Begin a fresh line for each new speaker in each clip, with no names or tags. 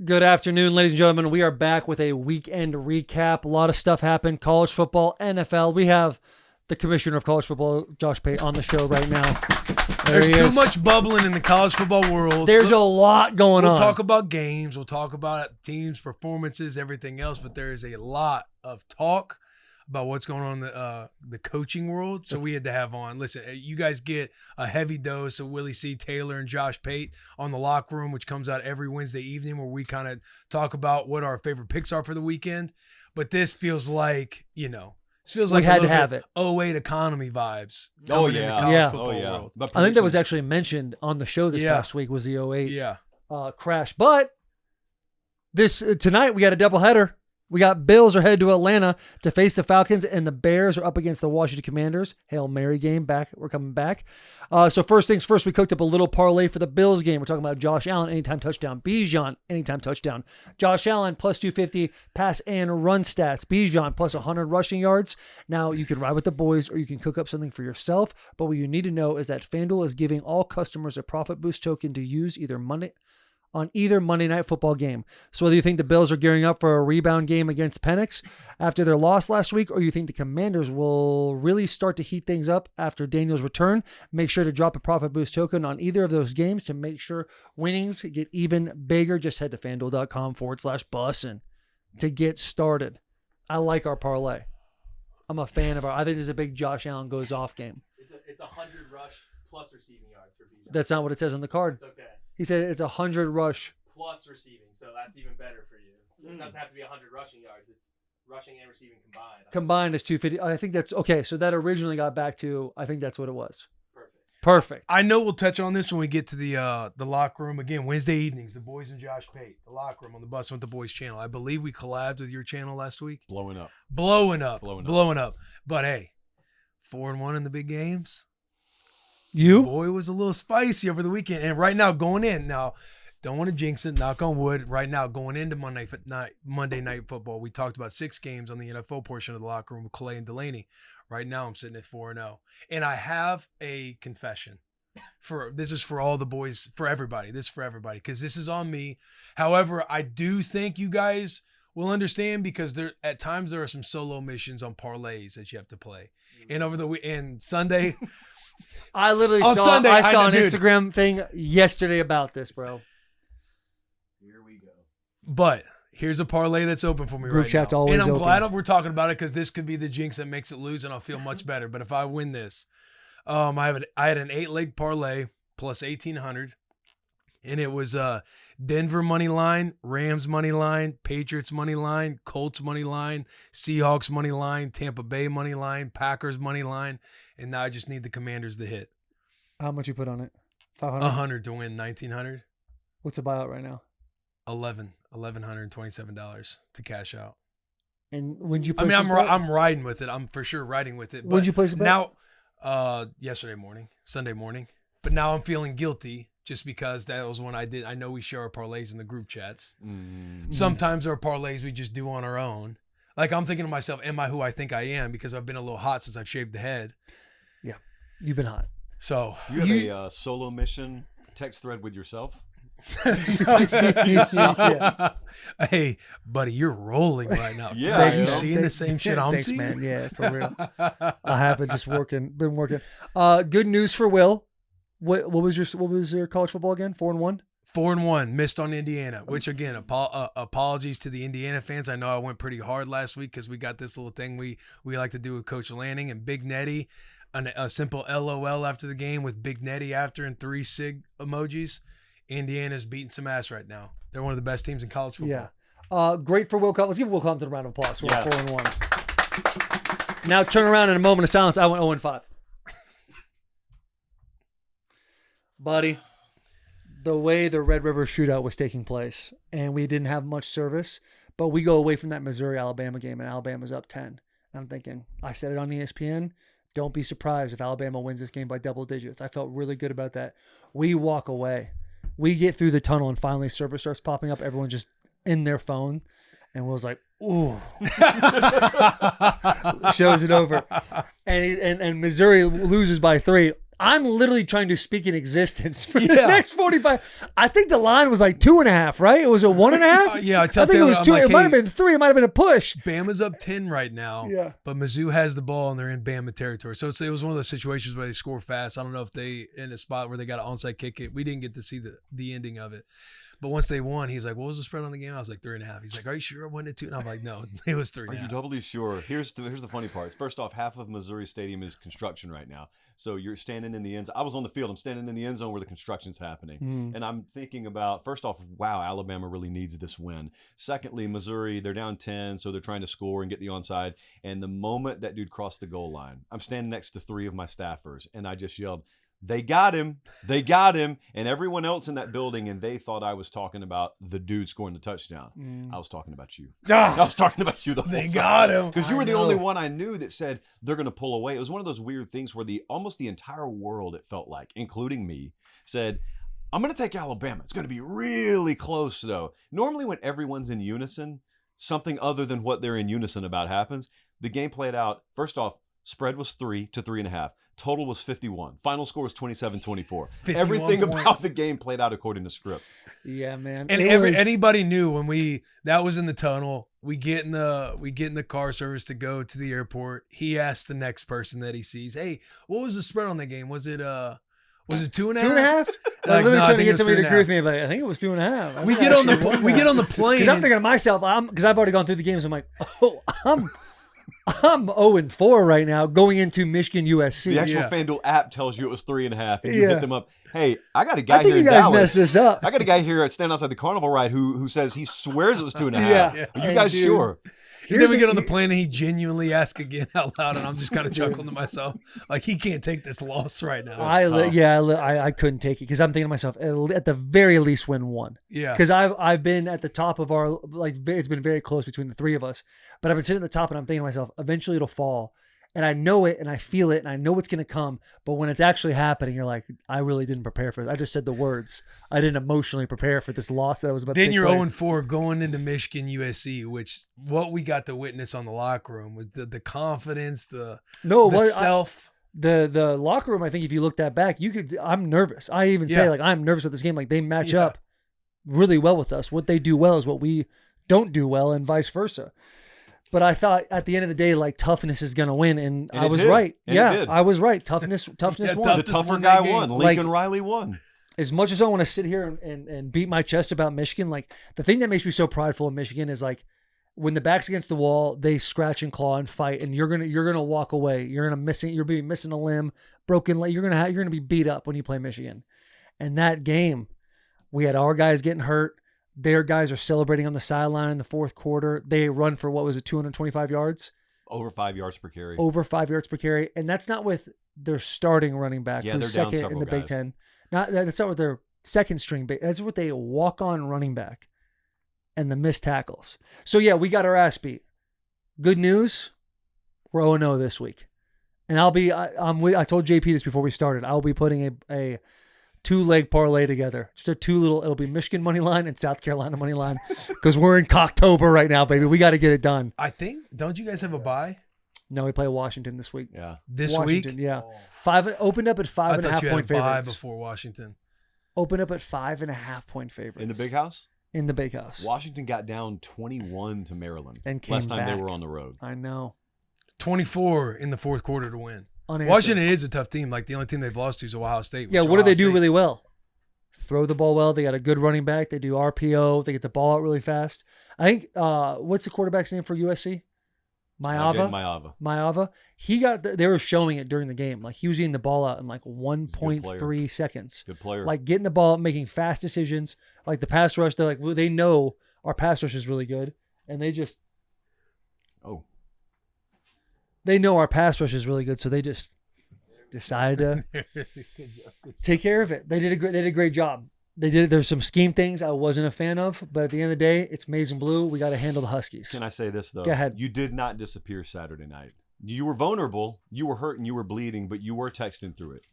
Good afternoon, ladies and gentlemen. We are back with a weekend recap. A lot of stuff happened. College football, NFL. We have the commissioner of college football, Josh Pate, on the show right now.
There's too much bubbling in the college football world.
There's a lot going on.
We'll talk about games. We'll talk about teams' performances, everything else. But there is a lot of talk about what's going on in the coaching world. So we had to have on. Listen, you guys get a heavy dose of Willie C. Taylor and Josh Pate on the Locker Room, which comes out every Wednesday evening, where we kind of talk about what our favorite picks are for the weekend. But this feels like, this feels like
we had to have it.
08 economy vibes.
Oh,
In the
yeah.
college
Yeah.
football world.
I think that was actually mentioned on the show this past week was the 08 crash. But tonight we got a doubleheader. We got Bills are headed to Atlanta to face the Falcons, and the Bears are up against the Washington Commanders. Hail Mary game back. We're coming back. So first things first, we cooked up a little parlay for the Bills game. We're talking about Josh Allen, anytime touchdown. Bijan, anytime touchdown. Josh Allen, plus 250 pass and run stats. Bijan, plus 100 rushing yards. Now, you can ride with the boys, or you can cook up something for yourself. But what you need to know is that FanDuel is giving all customers a profit boost token to use on either Monday Night Football game. So whether you think the Bills are gearing up for a rebound game against Penix after their loss last week, or you think the Commanders will really start to heat things up after Daniel's return, make sure to drop a profit boost token on either of those games to make sure winnings get even bigger. Just head to FanDuel.com/Bussin to get started. I like our parlay. I'm a fan of I think this is a big Josh Allen goes off game.
It's 100 rush plus receiving yards for Bijan.
That's not what it says on the card.
It's okay.
He said it's 100 rush.
Plus receiving, so that's even better for you. So it doesn't have to be 100 rushing yards. It's rushing and receiving combined.
Combined is 250. I think that's okay. So that originally got back to, I think that's what it was.
Perfect.
I
know we'll touch on this when we get to the Locker Room. Again, Wednesday evenings, the boys and Josh Pate, the Locker Room on the Bussin with the Boys channel. I believe we collabed with your channel last week.
Blowing up.
But hey, 4-1 in the big games.
Boy
was a little spicy over the weekend. And right now, going in, don't want to jinx it, knock on wood. Right now, going into Monday Night Football, we talked about 6 games on the NFL portion of the Locker Room with Clay and Delanie. Right now, I'm sitting at 4-0. And I have a confession. This is for all the boys, for everybody. This is for everybody, because this is on me. However, I do think you guys will understand, because at times there are some solo missions on parlays that you have to play. And over the Sunday...
I literally saw an Instagram thing yesterday about this, bro.
Here we go.
But here's a parlay that's open for me
Group
right
chat's
now.
always
and I'm
open.
glad we're talking about it, because this could be the jinx that makes it lose, and I'll feel much better. But if I win this, I had an 8-leg parlay plus 1,800, and it was Denver money line, Rams money line, Patriots money line, Colts money line, Seahawks money line, Tampa Bay money line, Packers money line, and now I just need the Commanders to hit.
How much you put on it? 500?
100 to win 1,900.
What's the buyout right now?
$1,127 to cash out.
And when you place
I'm riding with it. I'm for sure riding with it.
When did you place it?
Now, Sunday morning. But now I'm feeling guilty, just because that was when I know we share our parlays in the group chats. Sometimes there are parlays we just do on our own. Like, I'm thinking to myself, am I who I think I am? Because I've been a little hot since I've shaved the head.
Yeah, you've been hot.
So
you have a solo mission text thread with yourself?
Hey, buddy, you're rolling right now.
Yeah,
you seeing the same shit I'm
thanks,
seeing?
Man. Yeah, for real. I have been been working. Good news for Will. What was your college football again? 4-1?
4-1, missed on Indiana, which again, apologies to the Indiana fans. I know I went pretty hard last week, because we got this little thing we like to do with Coach Lanning and Big Netty, a simple LOL after the game with Big Netty after and 3 SIG emojis. Indiana's beating some ass right now. They're one of the best teams in college football.
Yeah. Great for Will Compton. Let's give Will Compton a round of applause. We're 4-1. Now turn around in a moment of silence. I went 0-5. Buddy, the way the Red River shootout was taking place, and we didn't have much service, but we go away from that Missouri-Alabama game, and Alabama's up 10. And I'm thinking, I said it on ESPN, don't be surprised if Alabama wins this game by double digits. I felt really good about that. We walk away. We get through the tunnel, and finally service starts popping up. Everyone's just in their phone, and Will's like, ooh. Shows it over. And Missouri loses by 3. I'm literally trying to speak in existence for the
Yeah.
next 45. I think the line was like 2.5, right? It was a 1.5.
Yeah, I
I
tell
think it
Taylor,
was
I'm
2.
like,
It might
hey,
have been 3. It might have been a push.
Bama's up 10 right now.
Yeah.
But Mizzou has the ball and they're in Bama territory. So it was one of those situations where they score fast. I don't know if they in a spot where they got an onside kick it. We didn't get to see the ending of it. But once they won, he's like, "What was the spread on the game?" I was like, 3.5. He's like, "Are you sure it wasn't at 2?" And I'm like, "No, it was 3.5."
Are you doubly sure? Here's the funny part. First off, half of Missouri Stadium is construction right now. So you're standing in the end zone. I was on the field. I'm standing in the end zone where the construction's happening. And I'm thinking about, first off, wow, Alabama really needs this win. Secondly, Missouri, they're down 10, so they're trying to score and get the onside. And the moment that dude crossed the goal line, I'm standing next to 3 of my staffers, and I just yelled, "They got him. They got him." And everyone else in that building, and they thought I was talking about the dude scoring the touchdown. I was talking about you. I was talking about you the whole time.
They got him.
Because you
I
were the
know.
only one I knew that said they're going to pull away. It was one of those weird things where almost the entire world, it felt like, including me, said, "I'm going to take Alabama. It's going to be really close, though." Normally when everyone's in unison, something other than what they're in unison about happens. The game played out. First off, spread was 3 to 3.5. Total was 51. Final score was 27-24.
51
Everything
points.
about the game played out according to script.
Yeah, man.
And
It was-
anybody knew when that was in the tunnel. We get in the car service to go to the airport. He asked the next person that he sees, "Hey, what was the spread on the game? Was it 2.5?"
2.5?
Like,
I'm literally
no, I
trying to
think
get
it's
somebody to agree with
3.5.
me. But I think it was 2.5.
We get on the plane.
Because I'm thinking of myself. Because I've already gone through the games. I'm like, oh, I'm 0-4 right now going into Michigan USC.
The actual
Yeah.
FanDuel app tells you it was 3.5, and you
Yeah.
hit them up. Hey, I got a guy
I think
here
you
in
guys
Dallas.
messed this up.
I got a guy here standing outside the carnival ride who says he swears it was 2.5.
Yeah.
Are you
And
guys
dude,
sure?
And then we
the-
get on the plane and he genuinely asks again out loud, and I'm just kind of chuckling to myself, like he can't take this loss right now.
I couldn't take it because I'm thinking to myself, at the very least, win one.
Yeah,
Because I've been at the top of our it's been very close between the 3 of us, but I've been sitting at the top and I'm thinking to myself, eventually it'll fall, and I know it and I feel it and I know it's gonna come, but when it's actually happening, you're like, I really didn't prepare for it. I just said the words. I didn't emotionally prepare for this loss that I was about.
then
to
you're
take place.
0-4 going into Michigan USC, which what we got to witness on the locker room was the confidence, the self.
The locker room. I think if you look that back, I'm nervous. I even say
Yeah.
I'm nervous with this game. Like they match
Yeah.
up really well with us. What they do well is what we don't do well, and vice versa. But I thought at the end of the day, like toughness is gonna win, and I
it
was
did.
right.
And it
Yeah,
did.
I was right. Toughness
Yeah,
won.
The
Toughness
tougher
won
guy
that game.
won.
Like-
Lincoln Riley won.
As much as I want to sit here and beat my chest about Michigan, like the thing that makes me so prideful in Michigan is like when the back's against the wall, they scratch and claw and fight, and you're gonna walk away. You're missing a limb, broken leg. You're gonna be beat up when you play Michigan. And that game, we had our guys getting hurt. Their guys are celebrating on the sideline in the fourth quarter. They run for 225 yards,
Over 5 yards per carry.
over 5 yards per carry, and that's not with their starting running back,
Yeah,
who's
they're down
second in
several
the Big
guys.
Ten. That's not with their second string. That's with a walk-on running back, and the missed tackles. So yeah, we got our ass beat. Good news, we're 0-0 this week, and I told JP this before we started. I'll be putting a 2-leg parlay together. Just it'll be Michigan money line and South Carolina money line because we're in Cocktober right now, baby. We got to get it done.
I think. Don't you guys have a bye
No, we play Washington this week.
Yeah.
this
Washington,
week?
yeah. Opened up at
I
5.5
thought you had
point
a bye
favorites.
before Washington.
Opened up at 5.5 point favorites.
In the big house?
In the big house.
Washington got down 21 to Maryland.
And came
last time they
back.
were on the road.
I know.
24 in the fourth quarter to win.
Unanswered.
Washington is a tough team. Like the only team they've lost to is Ohio State.
Yeah,
which
what do they
Ohio
do
State-
really well? Throw the ball well. They got a good running back. They do RPO. They get the ball out really fast. I think, what's the quarterback's name for USC?
Jaden
Mayava.
Mayava.
They were showing it during the game. Like he was getting the ball out in like
player.
1.3 seconds.
Good player.
Like getting the ball, making fast decisions. Like the pass rush, they're like, well, they know our pass rush is really good. And they know our pass rush is really good. So they just decided to take care of it. They did a great job. There's some scheme things I wasn't a fan of, but at the end of the day, it's maize and blue. We got to handle the Huskies.
Can I say this, though?
Go ahead.
You did not disappear Saturday night. You were vulnerable. You were hurt and you were bleeding, but you were texting through it.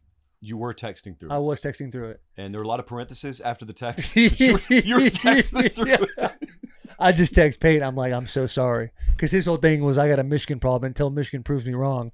I was texting through it.
And there were a lot of parentheses after the text. you were texting through it.
I just text Pate. I'm like, I'm so sorry. Because his whole thing was, I got a Michigan problem until Michigan proves me wrong.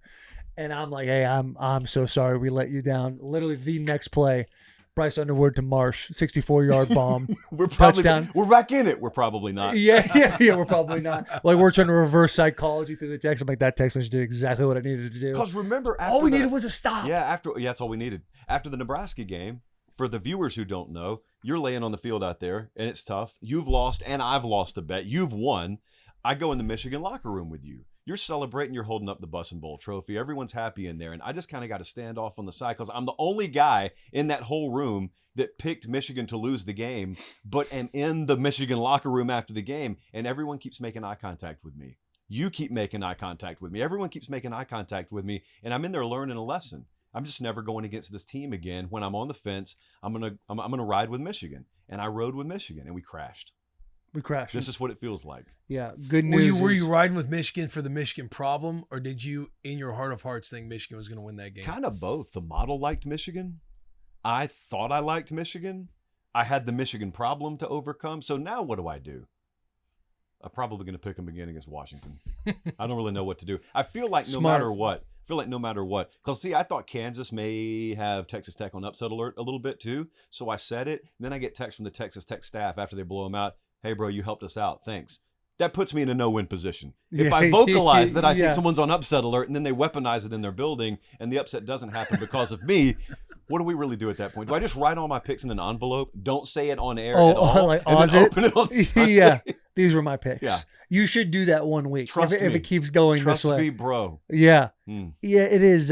And I'm like, hey, I'm so sorry we let you down. Literally the next play, Bryce Underwood to Marsh, 64-yard bomb.
We're probably
touchdown.
We're back in it. We're probably not.
Yeah, we're probably not. Like, we're trying to reverse psychology through the text. I'm like, that text message did exactly what I needed to do.
Because remember,
All we needed was a stop.
Yeah, that's all we needed. After the Nebraska game, for the viewers who don't know, you're laying on the field out there, and it's tough. You've lost, and I've lost a bet. You've won. I go in the Michigan locker room with you. You're celebrating. You're holding up the Bussin Bowl trophy. Everyone's happy in there, and I just kind of got to stand off on the side because I'm the only guy in that whole room that picked Michigan to lose the game, but am in the Michigan locker room after the game, and everyone keeps making eye contact with me. You keep making eye contact with me. Everyone keeps making eye contact with me, and I'm in there learning a lesson. I'm just never going against this team again. When I'm on the fence, I'm gonna ride with Michigan, and I rode with Michigan, and we crashed.
We crashed.
This is what it feels like.
Yeah, good news.
Were you riding with Michigan for the Michigan problem, or did you, in your heart of hearts, think Michigan was going to win that game?
Kind of both. The model liked Michigan. I thought I liked Michigan. I had the Michigan problem to overcome. So now what do? I'm probably going to pick them again against Washington. I don't really know what to do. I feel like no matter what. Because, see, I thought Kansas may have Texas Tech on upset alert a little bit too. So I said it. And then I get text from the Texas Tech staff after they blow them out. Hey, bro, you helped us out. Thanks. That puts me in a no-win position. If I vocalize that I think someone's on upset alert and then they weaponize it in their building and the upset doesn't happen because of me, what do we really do at that point? Do I just write all my picks in an envelope? Don't say it on air at all?
Like
and then open it on Sunday?
Yeah, these were my picks.
Yeah.
You should do that one week.
Trust
if
me.
it keeps going
Trust
this way.
me, bro.
Yeah.
Mm.
Yeah, it is.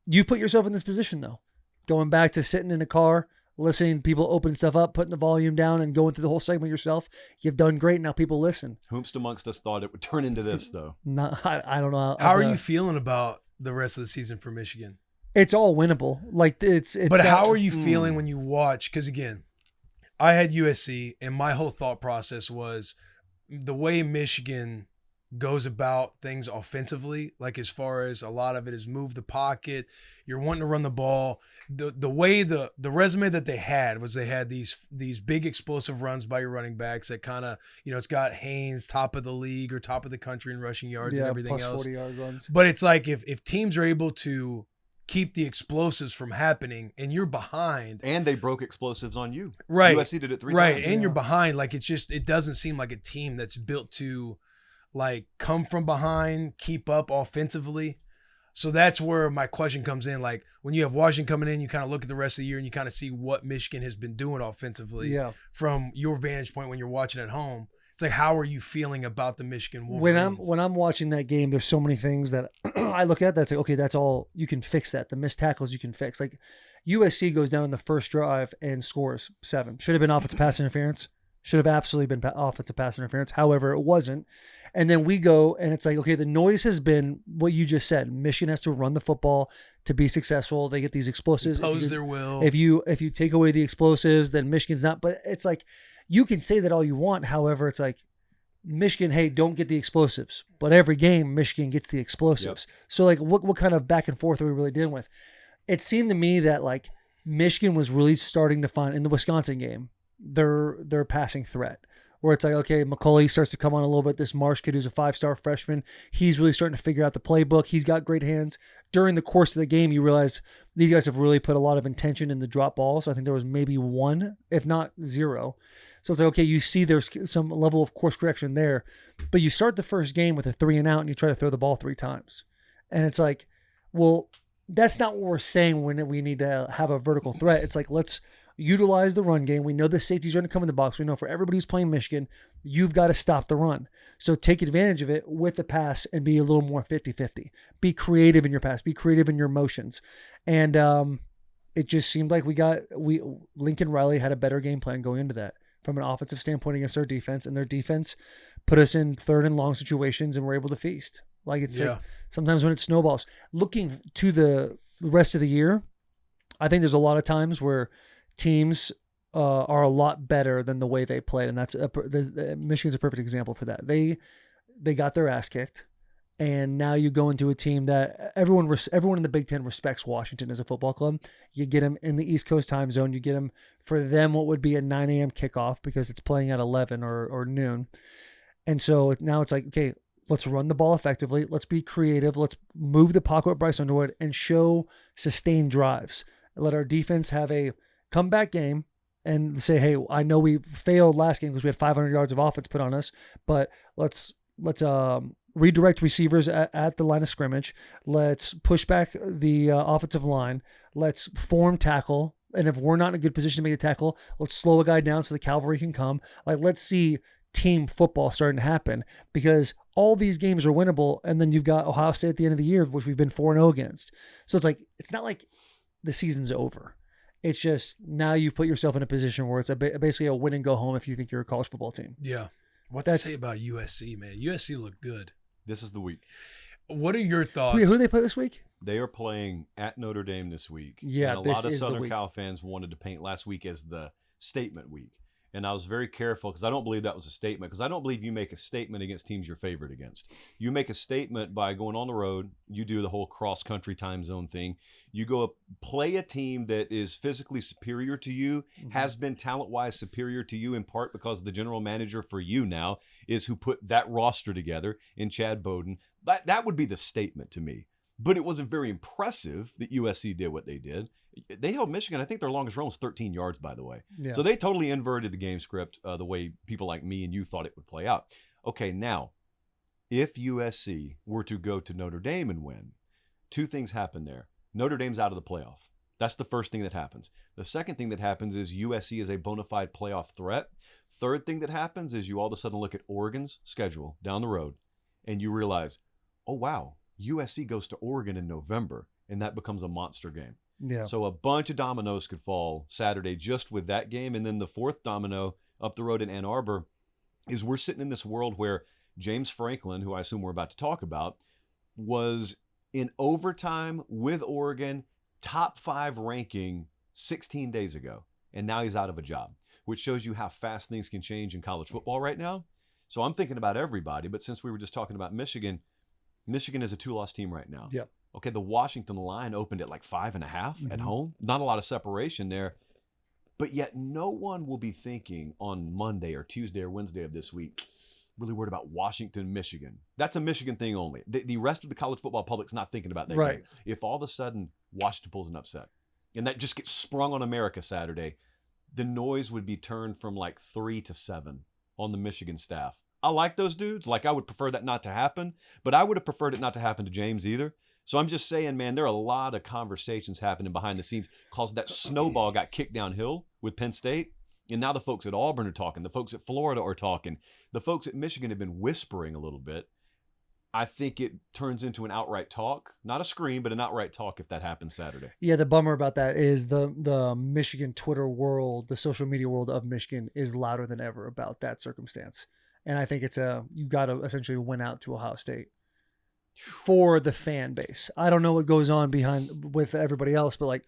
You've put yourself in this position, though. Going back to sitting in a car, listening to people open stuff up, putting the volume down, and going through the whole segment yourself. You've done great. Now people listen.
Whomst amongst us thought it would turn into this, though?
I don't know.
How are you feeling about the rest of the season for Michigan?
It's all winnable. Like it's.
But how are you feeling when you watch? Because again, I had USC, and my whole thought process was the way Michigan goes about things offensively, like as far as a lot of it is move the pocket, you're wanting to run the ball. The way the resume that they had was they had these big explosive runs by your running backs that kind of, it's got Haynes top of the league or top of the country in rushing yards and everything else.
40-yard runs.
But it's like if teams are able to keep the explosives from happening and you're behind.
And they broke explosives on you.
Right.
USC did it 3 times.
Right. And you're behind. Like it doesn't seem like a team that's built to like come from behind, keep up offensively. So that's where my question comes in. Like when you have Washington coming in, you kind of look at the rest of the year and you kind of see what Michigan has been doing offensively from your vantage point when you're watching at home. It's like, how are you feeling about the Michigan Wolverines?
When I'm watching that game, there's so many things that I look at that's like, okay, that's all, you can fix that. The missed tackles you can fix. Like USC goes down in the first drive and scores 7. Should have been offensive pass interference. Should have absolutely been offensive pass interference. However, it wasn't. And then we go and it's like, okay, the noise has been what you just said. Michigan has to run the football to be successful. They get these explosives.
Impose their will.
If you take away the explosives, then Michigan's not. But it's like, you can say that all you want. However, it's like Michigan, hey, don't get the explosives. But every game, Michigan gets the explosives. Yep. So like, what kind of back and forth are we really dealing with? It seemed to me that like Michigan was really starting to find in the Wisconsin game their passing threat, where it's like, okay, McCulley starts to come on a little bit. This Marsh kid who's a 5-star freshman, he's really starting to figure out the playbook. He's got great hands. During the course of the game, you realize these guys have really put a lot of intention in the drop ball. So I think there was maybe 1, if not 0. So it's like, okay, you see there's some level of course correction there, but you start the first game with a 3 and out and you try to throw the ball 3 times. And it's like, well, that's not what we're saying when we need to have a vertical threat. It's like, let's utilize the run game. We know the safeties are going to come in the box. We know for everybody who's playing Michigan, you've got to stop the run. So take advantage of it with the pass and be a little more 50-50. Be creative in your pass. Be creative in your motions. And it just seemed like Lincoln Riley had a better game plan going into that from an offensive standpoint against our defense, and their defense put us in 3rd and long situations and we're able to feast. Like it's like sometimes when it snowballs. Looking to the rest of the year, I think there's a lot of times where teams are a lot better than the way they played, and that's Michigan's a perfect example for that. They got their ass kicked, and now you go into a team that everyone in the Big Ten respects Washington as a football club. You get them in the East Coast time zone. You get them for them what would be a 9 a.m. kickoff because it's playing at 11 or noon, and so now it's like, okay, Let's run the ball effectively. Let's be creative. Let's move the pocket with Bryce Underwood and show sustained drives. Let our defense have a comeback game and say, hey, I know we failed last game because we had 500 yards of offense put on us, but let's redirect receivers at the line of scrimmage. Let's push back the offensive line. Let's form tackle. And if we're not in a good position to make a tackle, let's slow a guy down so the cavalry can come. Like, let's see team football starting to happen, because all these games are winnable. And then you've got Ohio State at the end of the year, which we've been 4-0 against. So it's like, it's not like the season's over. It's just now you've put yourself in a position where it's basically a win and go home if you think you're a college football team.
Yeah. What to say about USC, man? USC looked good.
This is the week.
What are your thoughts?
Who do they play this week?
They are playing at Notre Dame this week.
Yeah,
and a lot of Southern Cal fans wanted to paint last week as the statement week. And I was very careful because I don't believe that was a statement, because I don't believe you make a statement against teams you're favored against. You make a statement by going on the road. You do the whole cross-country time zone thing. You go play a team that is physically superior to you, has been talent-wise superior to you, in part because the general manager for you now is who put that roster together in Chad Bowden. That would be the statement to me. But it wasn't very impressive that USC did what they did. They held Michigan. I think their longest run was 13 yards, by the way.
Yeah.
So they totally inverted the game script the way people like me and you thought it would play out. Okay, now, if USC were to go to Notre Dame and win, two things happen there. Notre Dame's out of the playoff. That's the first thing that happens. The second thing that happens is USC is a bona fide playoff threat. Third thing that happens is you all of a sudden look at Oregon's schedule down the road and you realize, oh, wow, USC goes to Oregon in November, and that becomes a monster game.
Yeah.
So a bunch of dominoes could fall Saturday just with that game. And then the fourth domino up the road in Ann Arbor is we're sitting in this world where James Franklin, who I assume we're about to talk about, was in overtime with Oregon, top 5 ranking 16 days ago. And now he's out of a job, which shows you how fast things can change in college football right now. So I'm thinking about everybody. But since we were just talking about Michigan is a 2-loss team right now.
Yeah.
Okay, the Washington line opened at like 5.5 at home. Not a lot of separation there. But yet no one will be thinking on Monday or Tuesday or Wednesday of this week, really worried about Washington, Michigan. That's a Michigan thing only. The rest of the college football public's not thinking about that game. If all of a sudden Washington pulls an upset and that just gets sprung on America Saturday, the noise would be turned from like 3 to 7 on the Michigan staff. I like those dudes. Like, I would prefer that not to happen, but I would have preferred it not to happen to James either. So I'm just saying, man, there are a lot of conversations happening behind the scenes because that snowball got kicked downhill with Penn State. And now the folks at Auburn are talking. The folks at Florida are talking. The folks at Michigan have been whispering a little bit. I think it turns into an outright talk, not a scream, but an outright talk if that happens Saturday.
Yeah, the bummer about that is the Michigan Twitter world, the social media world of Michigan is louder than ever about that circumstance. And I think you got to essentially win out to Ohio State for the fan base. I don't know what goes on behind with everybody else, but like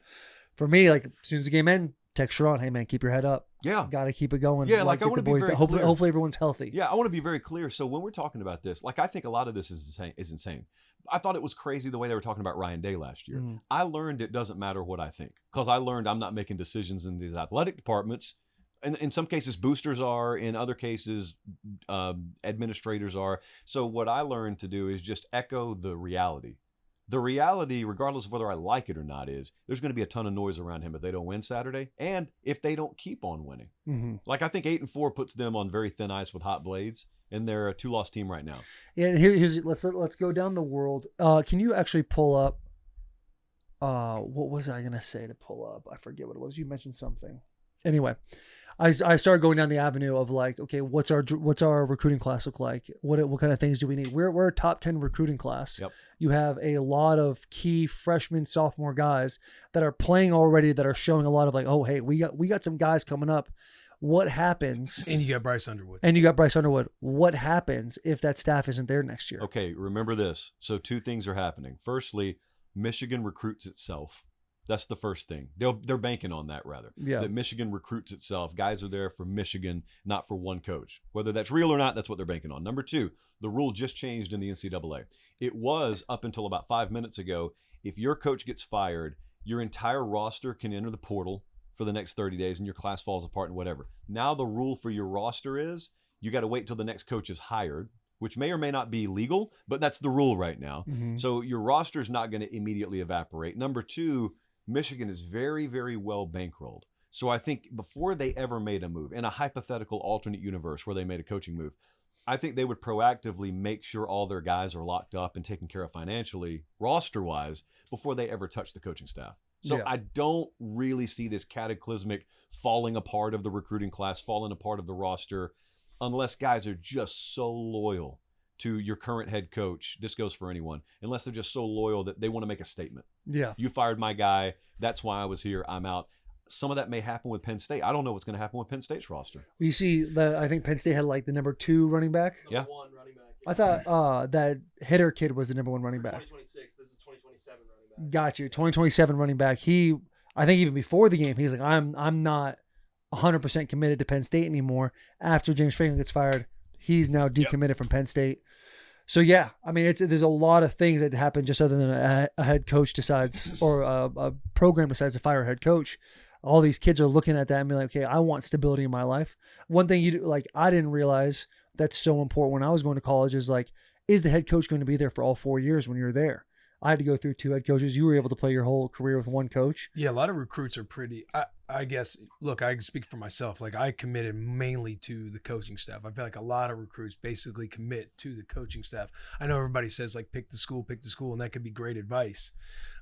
for me, like as soon as the game ends, text Sharon, hey man, keep your head up.
Yeah.
Got to keep it going.
Yeah, like I want to be very clear.
Hopefully everyone's healthy.
Yeah, I want to be very clear. So when we're talking about this, like I think a lot of this is insane. I thought it was crazy the way they were talking about Ryan Day last year. I learned it doesn't matter what I think because I learned I'm not making decisions in these athletic departments. And in some cases, boosters are. In other cases, administrators are. So what I learned to do is just echo the reality. The reality, regardless of whether I like it or not, is there's going to be a ton of noise around him if they don't win Saturday and if they don't keep on winning. Like I think 8-4 puts them on very thin ice with hot blades, and they're a 2-loss team right now.
Yeah, and here's let's go down the world. Can you actually pull up? What was I going to say to pull up? I forget what it was. You mentioned something. Anyway. I started going down the avenue of like, okay, what's our recruiting class look like? What kind of things do we need? We're a top 10 recruiting class.
Yep.
You have a lot of key freshman, sophomore guys that are playing already that are showing a lot of like, oh, hey, we got some guys coming up. What happens?
And you got Bryce Underwood.
What happens if that staff isn't there next year?
Okay, remember this. So 2 things are happening. Firstly, Michigan recruits itself. That's the first thing. They're banking on that, rather.
Yeah.
That Michigan recruits itself. Guys are there for Michigan, not for one coach. Whether that's real or not, that's what they're banking on. Number 2, the rule just changed in the NCAA. It was, up until about 5 minutes ago, if your coach gets fired, your entire roster can enter the portal for the next 30 days and your class falls apart and whatever. Now the rule for your roster is you got to wait till the next coach is hired, which may or may not be legal, but that's the rule right now. So your roster is not going to immediately evaporate. Number two, Michigan is very, very well bankrolled. So I think before they ever made a move, in a hypothetical alternate universe where they made a coaching move, I think they would proactively make sure all their guys are locked up and taken care of financially, roster-wise, before they ever touch the coaching staff. So
Yeah.
I don't really see this cataclysmic falling apart of the recruiting class, falling apart of the roster, unless guys are just so loyal to your current head coach. This goes for anyone. Unless they're just so loyal that they want to make a statement.
Yeah.
You fired my guy. That's why I was here. I'm out. Some of that may happen with Penn State. I don't know what's going to happen with Penn State's roster.
You see, I think Penn State had like the number 2 running back.
Yeah.
Number 1 running back.
I thought that hitter kid was the number 1 running back.
2026. This is 2027 running back.
Got you. 2027 running back. I think even before the game, he's like, I'm not 100% committed to Penn State anymore. After James Franklin gets fired, he's now decommitted from Penn State. So yeah, I mean, there's a lot of things that happen just other than a head coach decides or a program decides to fire a head coach. All these kids are looking at that and be like, okay, I want stability in my life. One thing I didn't realize that's so important when I was going to college is like, is the head coach going to be there for all 4 years when you're there? I had to go through 2 head coaches. You were able to play your whole career with 1 coach.
Yeah, a lot of recruits are pretty. I guess. Look, I can speak for myself. Like I committed mainly to the coaching staff. I feel like a lot of recruits basically commit to the coaching staff. I know everybody says like pick the school, and that could be great advice.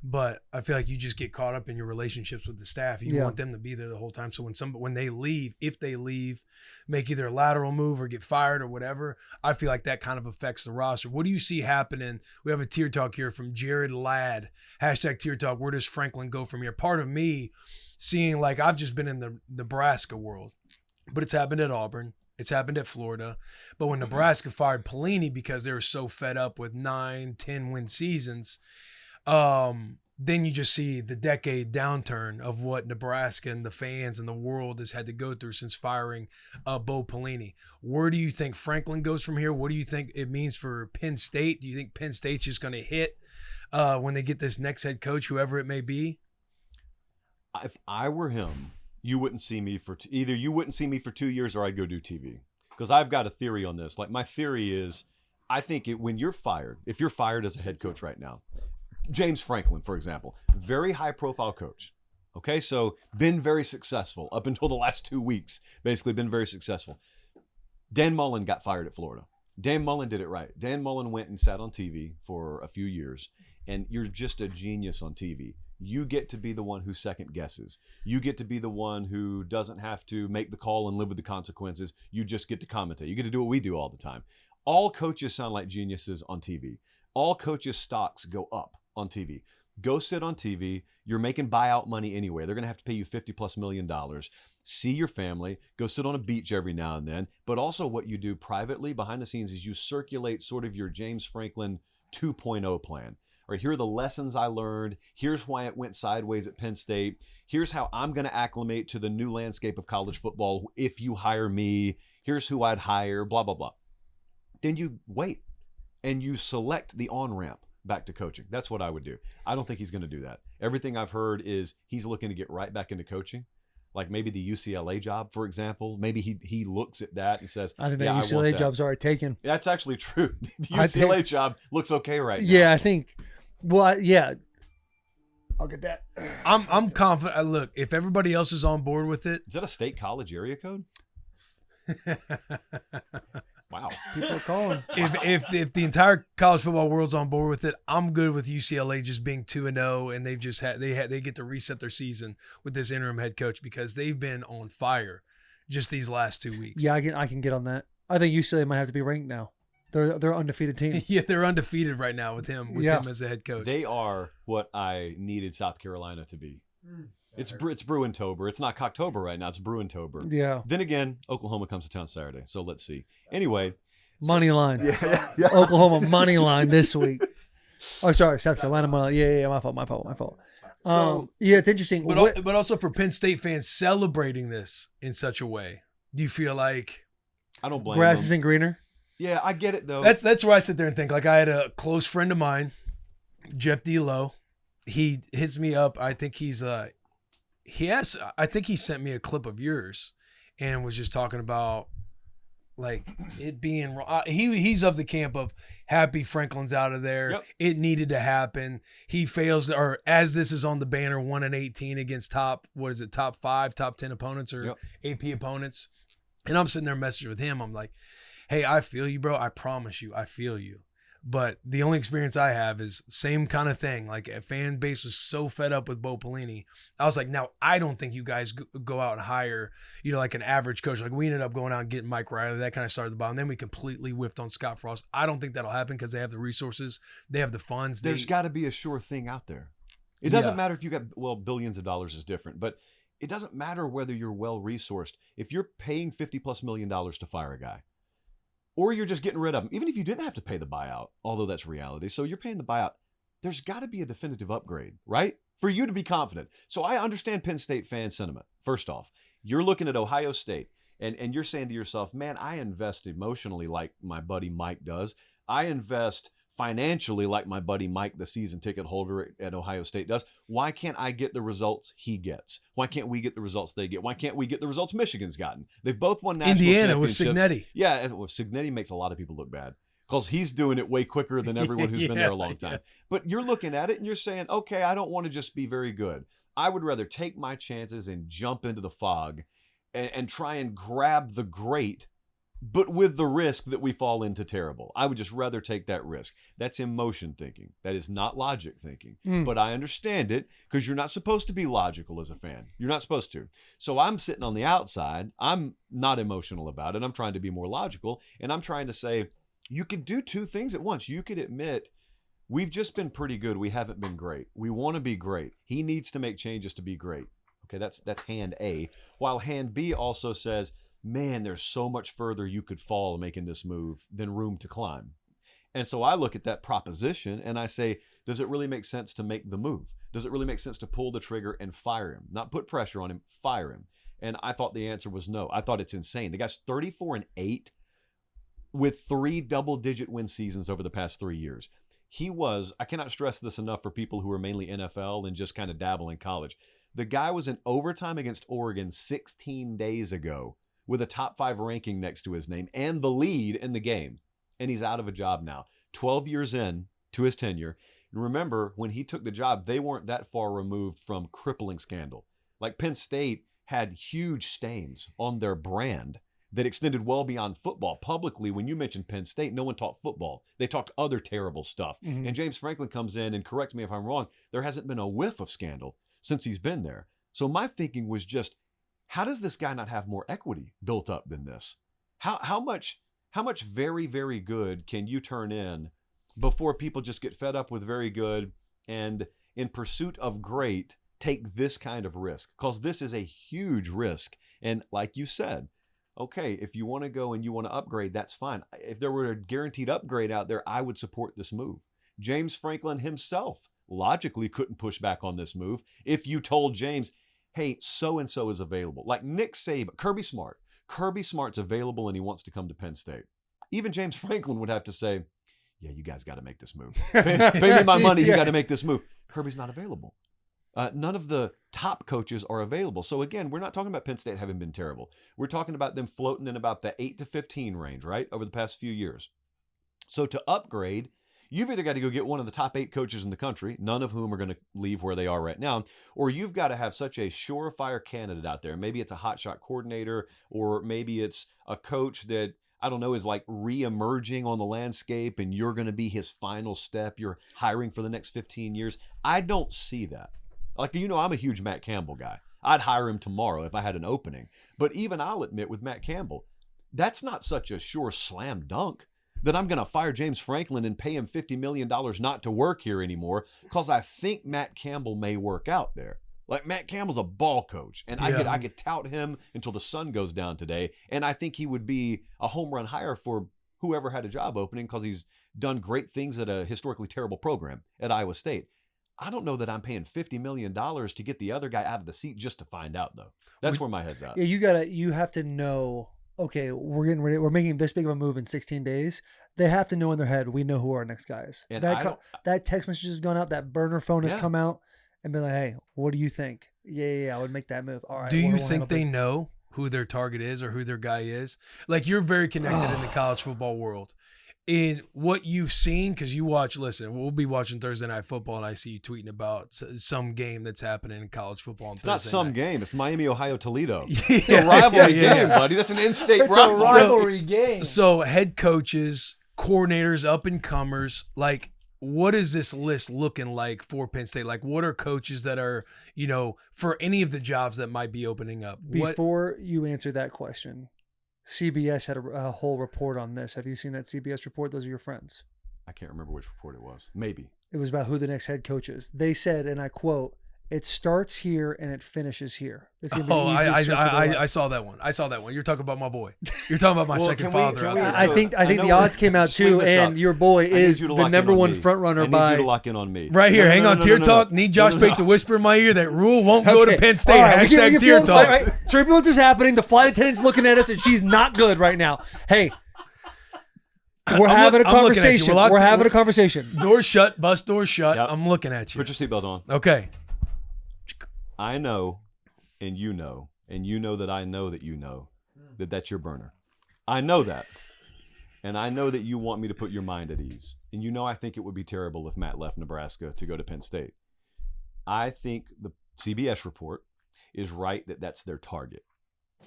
But I feel like you just get caught up in your relationships with the staff. You want them to be there the whole time. So when they leave, if they leave, make either a lateral move or get fired or whatever, I feel like that kind of affects the roster. What do you see happening? We have a tier talk here from Jared Ladd. #tier talk. Where does Franklin go from here? Part of me seeing like I've just been in the Nebraska world, but it's happened at Auburn. It's happened at Florida. But when Nebraska fired Pelini because they were so fed up with 9-10 win seasons, then you just see the decade downturn of what Nebraska and the fans and the world has had to go through since firing Bo Pelini. Where do you think Franklin goes from here? What do you think it means for Penn State? Do you think Penn State's just going to hit when they get this next head coach, whoever it may be?
If I were him, you wouldn't see me for either you wouldn't see me for 2 years or I'd go do TV. Because I've got a theory on this. Like my theory is, I think when you're fired, if you're fired as a head coach right now, James Franklin, for example, very high profile coach. Okay, so been very successful up until the last 2 weeks, basically been very successful. Dan Mullen got fired at Florida. Dan Mullen did it right. Dan Mullen went and sat on TV for a few years, and you're just a genius on TV. You get to be the one who second guesses. You get to be the one who doesn't have to make the call and live with the consequences. You just get to commentate. You get to do what we do all the time. All coaches sound like geniuses on TV. All coaches' stocks go up on TV. Go sit on TV. You're making buyout money anyway. They're going to have to pay you $50+ million. See your family. Go sit on a beach every now and then. But also what you do privately behind the scenes is you circulate sort of your James Franklin 2.0 plan. Or here are the lessons I learned. Here's why it went sideways at Penn State. Here's how I'm going to acclimate to the new landscape of college football if you hire me. Here's who I'd hire, blah, blah, blah. Then you wait and you select the on-ramp back to coaching. That's what I would do. I don't think he's going to do that. Everything I've heard is he's looking to get right back into coaching. Like maybe the UCLA job, for example. Maybe he looks at that and says,
I think
yeah,
that UCLA
I want that.
job's already taken.
That's actually true. The UCLA job looks okay right now.
Yeah, I think. Well, yeah. I'll get that.
I'm confident. Look, if everybody else is on board with it,
Is that a state college area code? Wow.
People are calling.
if the entire college football world's on board with it, I'm good with UCLA just being 2-0, and they've just they get to reset their season with this interim head coach because they've been on fire just these last 2 weeks.
Yeah, I can get on that. I think UCLA might have to be ranked now. They're an undefeated team.
Yeah, they're undefeated right now with him as the head coach.
They are what I needed South Carolina to be. It's Bruin-tober. It's not Cocktober right now. It's Bruin-tober.
Yeah.
Then again, Oklahoma comes to town Saturday, so let's see. Anyway,
Money line.
yeah.
Oklahoma money line this week. Oh, sorry, South Carolina money line. Yeah, my fault. Yeah, it's interesting.
But also for Penn State fans celebrating this in such a way, do you feel like
I don't blame
grass
them.
isn't greener?
Yeah, I get it though.
that's where I sit there and think. Like I had a close friend of mine, Jeff D'Lo. He hits me up. I think I think he sent me a clip of yours and was just talking about like it being wrong. He's of the camp of happy Franklin's out of there.
Yep.
It needed to happen. He fails, or as this is on the banner, 1-18 against top 5, top 10 opponents or AP opponents. And I'm sitting there messaging with him. I'm like, hey, I feel you, bro. I promise you, I feel you. But the only experience I have is same kind of thing. Like a fan base was so fed up with Bo Pelini. I was like, now I don't think you guys go out and hire, like an average coach. Like we ended up going out and getting Mike Riley. That kind of started the ball. And then we completely whiffed on Scott Frost. I don't think that'll happen because they have the resources. They have the funds.
There's got to be a sure thing out there. It doesn't matter if you got, billions of dollars is different, but it doesn't matter whether you're well-resourced. If you're paying $50+ million to fire a guy, or you're just getting rid of him, even if you didn't have to pay the buyout, although that's reality. So you're paying the buyout. There's got to be a definitive upgrade, right? For you to be confident. So I understand Penn State fan sentiment. First off, you're looking at Ohio State and you're saying to yourself, man, I invest emotionally like my buddy Mike does. I invest financially like my buddy Mike, the season ticket holder at Ohio State does. Why can't I get the results he gets? Why can't we get the results they get? Why can't we get the results Michigan's gotten? They've both won national
Indiana with
championships.
Cignetti.
Yeah, well, Cignetti makes a lot of people look bad because he's doing it way quicker than everyone who's been there a long time. But you're looking at it and you're saying, okay, I don't want to just be very good. I would rather take my chances and jump into the fog and try and grab the great, but with the risk that we fall into terrible. I would just rather take that risk. That's emotion thinking. That is not logic thinking. But I understand it because you're not supposed to be logical as a fan. You're not supposed to. So I'm sitting on the outside. I'm not emotional about it. I'm trying to be more logical. And I'm trying to say, you could do two things at once. You could admit, we've just been pretty good. We haven't been great. We want to be great. He needs to make changes to be great. Okay, that's hand A. While hand B also says, man, there's so much further you could fall making this move than room to climb. And so I look at that proposition and I say, does it really make sense to make the move? Does it really make sense to pull the trigger and fire him? Not put pressure on him, fire him. And I thought the answer was no. I thought it's insane. The guy's 34-8 with 3 double-digit win seasons over the past 3 years. He was, I cannot stress this enough for people who are mainly NFL and just kind of dabble in college. The guy was in overtime against Oregon 16 days ago with a top 5 ranking next to his name and the lead in the game. And he's out of a job now, 12 years in to his tenure. And remember, when he took the job, they weren't that far removed from crippling scandal. Like Penn State had huge stains on their brand that extended well beyond football. Publicly, when you mentioned Penn State, no one talked football. They talked other terrible stuff. And James Franklin comes in and, correct me if I'm wrong, there hasn't been a whiff of scandal since he's been there. So my thinking was just, how does this guy not have more equity built up than this? How much very, very good can you turn in before people just get fed up with very good and in pursuit of great take this kind of risk? Because this is a huge risk. And like you said, okay, if you want to go and you want to upgrade, that's fine. If there were a guaranteed upgrade out there, I would support this move. James Franklin himself logically couldn't push back on this move if you told James, hey, so-and-so is available. Like Nick Saban, Kirby Smart. Kirby Smart's available and he wants to come to Penn State. Even James Franklin would have to say, yeah, you guys got to make this move. Pay me my money, you got to make this move. Kirby's not available. None of the top coaches are available. So again, we're not talking about Penn State having been terrible. We're talking about them floating in about the 8 to 15 range, right, over the past few years. So to upgrade, you've either got to go get one of the top 8 coaches in the country, none of whom are going to leave where they are right now, or you've got to have such a surefire candidate out there. Maybe it's a hotshot coordinator, or maybe it's a coach that, I don't know, is like re-emerging on the landscape and you're going to be his final step. You're hiring for the next 15 years. I don't see that. Like, I'm a huge Matt Campbell guy. I'd hire him tomorrow if I had an opening. But even I'll admit with Matt Campbell, that's not such a sure slam dunk that I'm going to fire James Franklin and pay him $50 million not to work here anymore because I think Matt Campbell may work out there. Like, Matt Campbell's a ball coach, and I could tout him until the sun goes down today, and I think he would be a home run hire for whoever had a job opening because he's done great things at a historically terrible program at Iowa State. I don't know that I'm paying $50 million to get the other guy out of the seat just to find out, though. That's where my head's at.
Yeah, you have to know, okay, we're getting ready, we're making this big of a move in 16 days. They have to know in their head, we know who our next guy is. And that text message has gone out, that burner phone has come out, and be like, hey, what do you think? Yeah, I would make that move. All right.
Do you think they know? who their target is or who their guy is. Like, you're very connected in the college football world. In what you've seen, because you watch, listen, we'll be watching Thursday Night Football, and I see you tweeting about some game that's happening in college football.
It's not some game. It's Miami, Ohio, Toledo.
Yeah,
It's a rivalry game, buddy. That's an in-state
It's a
rivalry.
rivalry game.
So head coaches, coordinators, up-and-comers, like, what is this list looking like for Penn State? Like, what are coaches that are, for any of the jobs that might be opening up?
Before you answer that question, CBS had a whole report on this. Have you seen that CBS report? Those are your friends.
I can't remember which report it was. Maybe.
It was about who the next head coach is. They said, and I quote, "It starts here and it finishes here." It's gonna be the easiest search of their life.
I saw that one. You're talking about my boy. You're talking about my second father out there.
I think the odds came out too, and your boy is the number one front runner by.
I need you to lock in on me.
Right here, hang on. Tear Talk. Need Josh Pate to whisper in my ear that Rhule won't go to Penn State.
All right,
Hashtag Tear Talk.
All right. Turbulence is happening. The flight attendant's looking at us, and she's not good right now. Hey, we're having a conversation. We're having a conversation.
Doors shut. Bus doors shut.
Yep.
I'm looking at you.
Put your seatbelt on.
Okay.
I know, and you know that I know that you know that that's your burner. I know that. And I know that you want me to put your mind at ease. And I think it would be terrible if Matt left Nebraska to go to Penn State. I think the CBS report is right that that's their target.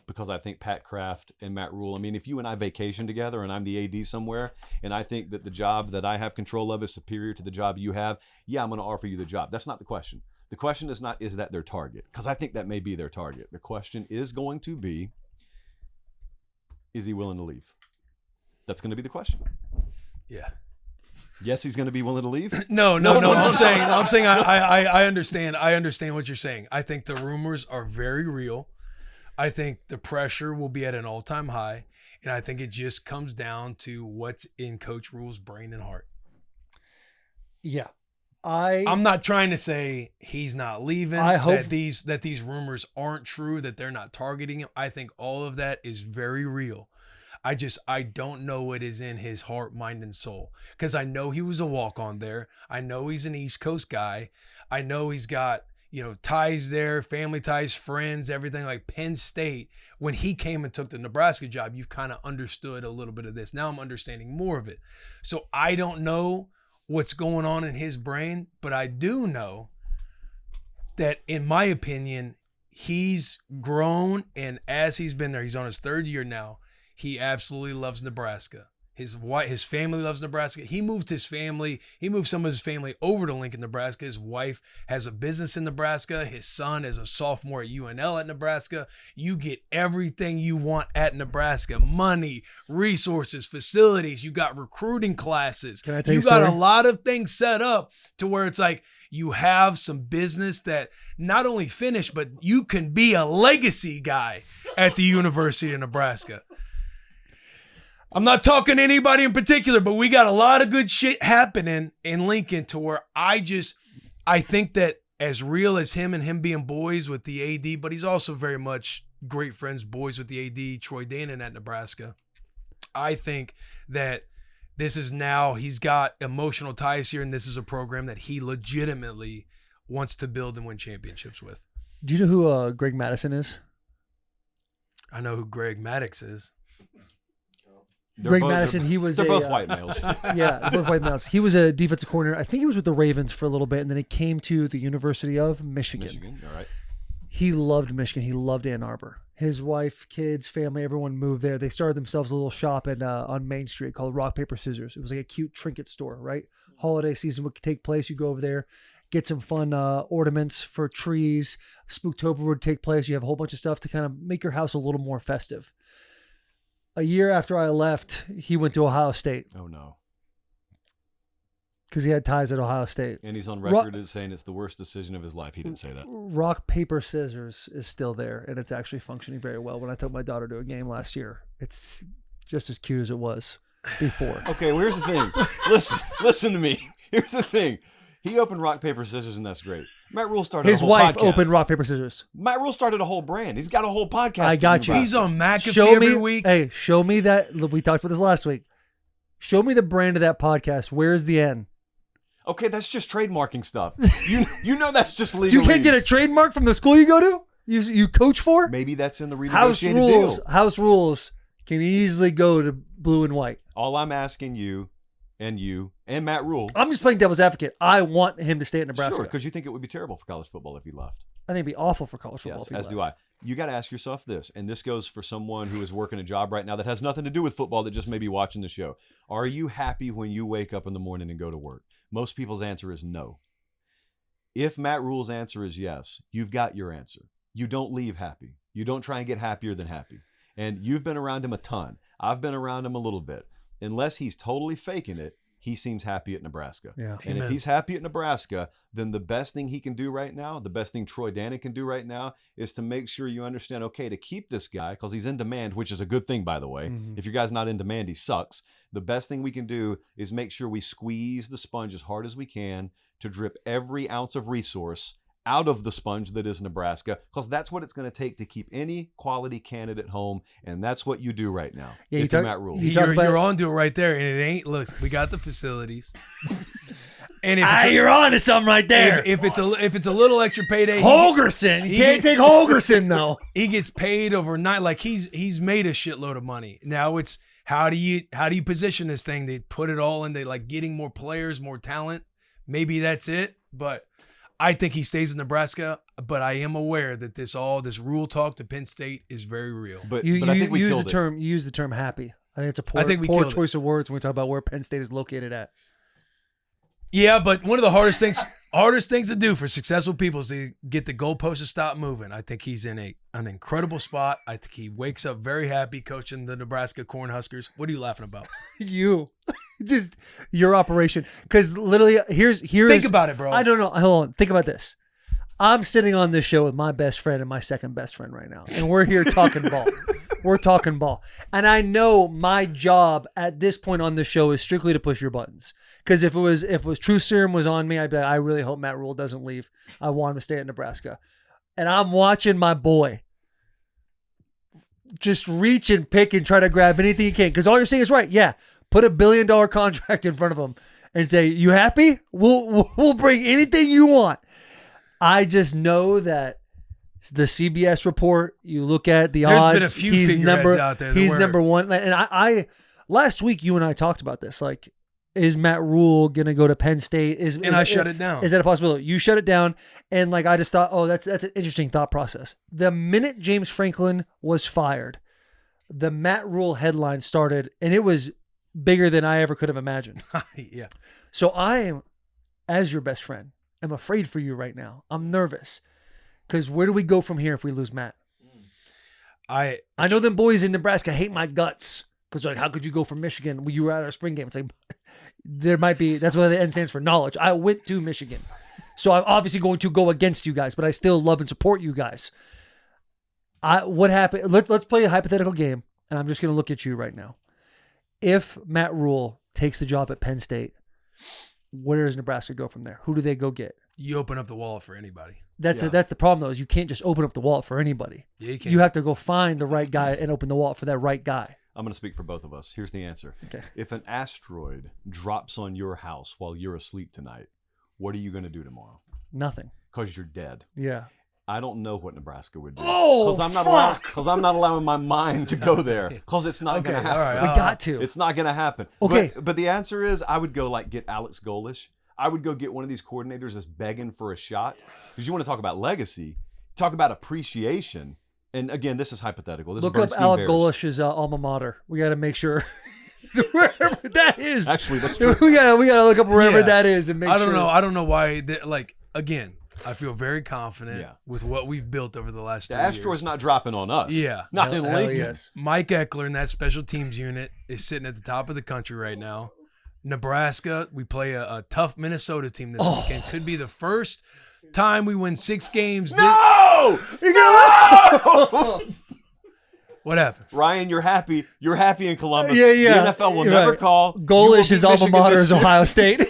Because I think Pat Kraft and Matt Rhule, if you and I vacation together and I'm the AD somewhere, and I think that the job that I have control of is superior to the job you have, I'm going to offer you the job. That's not the question. The question is not, is that their target? Because I think that may be their target. The question is going to be, is he willing to leave? That's going to be the question.
Yeah.
Yes, he's going to be willing to leave?
No. I'm saying I understand. I understand what you're saying. I think the rumors are very real. I think the pressure will be at an all-time high. And I think it just comes down to what's in Coach Rhule's brain and heart.
Yeah.
I'm not trying to say he's not leaving.
I hope
that these rumors aren't true, that they're not targeting him. I think all of that is very real. I don't know what is in his heart, mind, and soul. Because I know he was a walk-on there. I know he's an East Coast guy. I know he's got, ties there, family ties, friends, everything. Like Penn State, when he came and took the Nebraska job, you've kind of understood a little bit of this. Now I'm understanding more of it. So I don't know what's going on in his brain, but I do know that, in my opinion, he's grown, and as he's been there, he's on his third year now. He absolutely loves Nebraska. His family loves Nebraska. He moved some of his family over to Lincoln, Nebraska. His wife has a business in Nebraska. His son is a sophomore at UNL at Nebraska. You get everything you want at Nebraska. Money, resources, facilities. You got recruiting classes.
Can I tell you
You got
story?
a lot of things set up to where it's like you have some business that not only finished, but you can be a legacy guy at the University of Nebraska. I'm not talking to anybody in particular, but we got a lot of good shit happening in Lincoln to where I think that as real as him being boys with the AD, but he's also very much great friends, boys with the AD, Troy Danon at Nebraska. I think that this is now, he's got emotional ties here, and this is a program that he legitimately wants to build and win championships with.
Do you know who Greg Madison is?
I know who Greg Maddox is.
Greg Madison,
they're both white males.
Yeah, both white males. He was a defensive coordinator. I think he was with the Ravens for a little bit, and then he came to the University of Michigan.
All right.
He loved Michigan. He loved Ann Arbor. His wife, kids, family, everyone moved there. They started themselves a little shop on Main Street called Rock, Paper, Scissors. It was like a cute trinket store, right? Holiday season would take place. You go over there, get some fun ornaments for trees. Spooktober would take place. You have a whole bunch of stuff to kind of make your house a little more festive. A year after I left, he went to Ohio State.
Oh, no.
Because he had ties at Ohio State.
And he's on record as saying it's the worst decision of his life. He didn't say that.
Rock, Paper, Scissors is still there, and it's actually functioning very well. When I took my daughter to a game last year, it's just as cute as it was before.
Okay, well, here's the thing. Listen to me. Here's the thing. He opened Rock, Paper, Scissors, and that's great. Matt Rhule started
His
a whole
wife
podcast.
opened Rock, Paper, Scissors.
Matt Rhule started a whole brand. He's got a whole podcast.
I got you.
He's on McAfee every week.
Hey, show me that. We talked about this last week. Show me the brand of that podcast. Where's the N?
Okay, that's just trademarking stuff. You know that's just legal.
You can't get a trademark from the school you go to? You coach for?
Maybe that's in the
House
renegotiated
rules.
deal.
House rules can easily go to blue and white.
All I'm asking you and Matt Rhule.
I'm just playing devil's advocate. I want him to stay at Nebraska.
Sure, because you think it would be terrible for college football if he left.
I think it'd be awful for college football.
Yes,
if he
as
left.
do I. You got to ask yourself this, and this goes for someone who is working a job right now that has nothing to do with football, that just may be watching the show. Are you happy when you wake up in the morning and go to work? Most people's answer is no. If Matt Rhule's answer is yes, you've got your answer. You don't leave happy. You don't try and get happier than happy. And you've been around him a ton. I've been around him a little bit. Unless he's totally faking it, he seems happy at Nebraska.
Yeah.
And if he's happy at Nebraska, then the best thing he can do right now, the best thing Troy Danny can do right now, is to make sure you understand, okay, to keep this guy, because he's in demand, which is a good thing, by the way.
Mm-hmm.
If your guy's not in demand, he sucks. The best thing we can do is make sure we squeeze the sponge as hard as we can to drip every ounce of resource out of the sponge that is Nebraska, because that's what it's going to take to keep any quality candidate home, and that's what you do right now.
Yeah, you
if you're
talk-
Matt Rhule.
you talk about-
You're on to it right there, and it ain't. Look, we got the facilities, and if it's
You're on to something right there.
if it's a little extra payday,
Holgerson. You can't take Holgerson, though.
he gets paid overnight. Like he's made a shitload of money. Now it's how do you position this thing? They put it all into like getting more players, more talent. Maybe that's it, but I think he stays in Nebraska. But I am aware that this Rhule talk to Penn State is very real.
But I
You
think we
use
killed
the
it.
term. You use the term happy. I think it's a poor,
I think we
poor
killed it.
choice of words when we talk about where Penn State is located at.
Yeah, but one of the hardest things to do for successful people is to get the goalposts to stop moving. I think he's in an incredible spot. I think he wakes up very happy coaching the Nebraska Cornhuskers. What are you laughing about?
You, just your operation. Because literally, here's
Think about it, bro.
I don't know. Hold on. Think about this. I'm sitting on this show with my best friend and my second best friend right now, and we're here talking ball. We're talking ball, and I know my job at this point on the show is strictly to push your buttons. Because if it was Truth Serum was on me, I'd be like, I really hope Matt Rhule doesn't leave. I want him to stay at Nebraska, and I'm watching my boy just reach and pick and try to grab anything he can. Because all you're saying is right. Yeah, put $1 billion contract in front of him and say, "You happy? We'll bring anything you want." I just know that the CBS report, you look at the odds,
been a few
he's
figureheads out there that
he's
were-
number one. And I last week you and I talked about this. Like, is Matt Rhule gonna go to Penn State?
I shut it down.
Is that a possibility? You shut it down, and like I just thought, oh, that's an interesting thought process. The minute James Franklin was fired, the Matt Rhule headline started, and it was bigger than I ever could have imagined.
Yeah.
So I am, as your best friend, I'm afraid for you right now. I'm nervous. Because where do we go from here if we lose Matt? I know them boys in Nebraska hate my guts. Because like, how could you go from Michigan when you were at our spring game? It's like, there might be, that's why the N stands for knowledge. I went to Michigan. So I'm obviously going to go against you guys, but I still love and support you guys. What happened? Let's play a hypothetical game, and I'm just going to look at you right now. If Matt Rhule takes the job at Penn State, where does Nebraska go from there? Who do they go get?
You open up the wallet for anybody.
That's the problem though, is you can't just open up the wallet for anybody.
Yeah, you can.
You have to go find the right guy and open the wallet for that right guy.
I'm going to speak for both of us. Here's the answer.
Okay.
If an asteroid drops on your house while you're asleep tonight, what are you going to do tomorrow?
Nothing.
Because you're dead.
Yeah.
I don't know what Nebraska would do.
Oh,
Because I'm not allowing my mind to go there. Because it's not going to happen.
all right.
We got to.
It's not going to happen.
Okay.
But the answer is I would go like get Alex Golish. I would go get one of these coordinators that's begging for a shot. Because you want to talk about legacy, talk about appreciation. And again, this is hypothetical. This
Look
is
up
Bernstein
Alec
Bears.
Golish's alma mater. We got to make sure wherever that is.
Actually, that's true.
we gotta look up wherever
Yeah.
that is and make sure.
I don't know why. Like again, I feel very confident
Yeah.
with what we've built over the last 2
The
years.
asteroid's not dropping on us.
Yeah.
Not in
Hell
Lincoln.
yes.
Mike Eckler and that special teams unit is sitting at the top of the country right now. Nebraska, we play a tough Minnesota team this weekend. Could be the first time we win 6 games.
No! No!
What happened?
Ryan, you're happy. You're happy in Columbus.
Yeah.
The NFL will
You're
never
right.
call.
Golish's alma mater is Ohio State.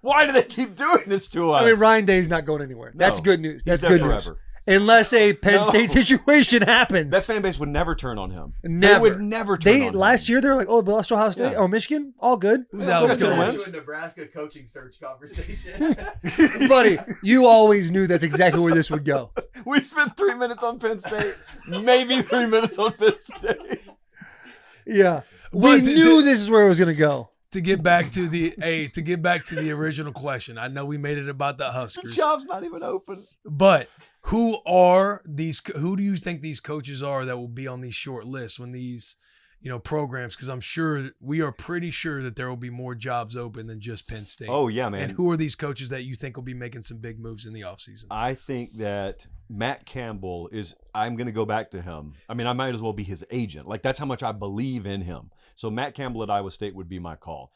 Why do they keep doing this to us?
I mean, Ryan Day's not going anywhere. That's
No.
good news. That's
He's there
good news.
forever.
unless a Penn
No.
State situation happens.
That fan base would never turn on him.
Never.
They would never turn on
Last
him.
year, they're like, oh, we lost to Ohio State
Yeah.
or Michigan. All good.
Who's
Yeah,
Alex
so it's gonna
Collins?
win.
To a Nebraska coaching search conversation.
Buddy, you always knew that's exactly where this would go.
We spent 3 minutes on Penn State, maybe 3 minutes on Penn State.
Yeah.
But
We knew this is where it was going to go.
To get back to the original question, I know we made it about the
The
Huskers,
job's not even open.
but who do you think these coaches are that will be on these short lists when these, programs? Because we are pretty sure that there will be more jobs open than just Penn State.
Oh yeah, man.
And who are these coaches that you think will be making some big moves in the offseason?
I think that Matt Campbell I'm going to go back to him. I mean, I might as well be his agent. Like, that's how much I believe in him. So Matt Campbell at Iowa State would be my call.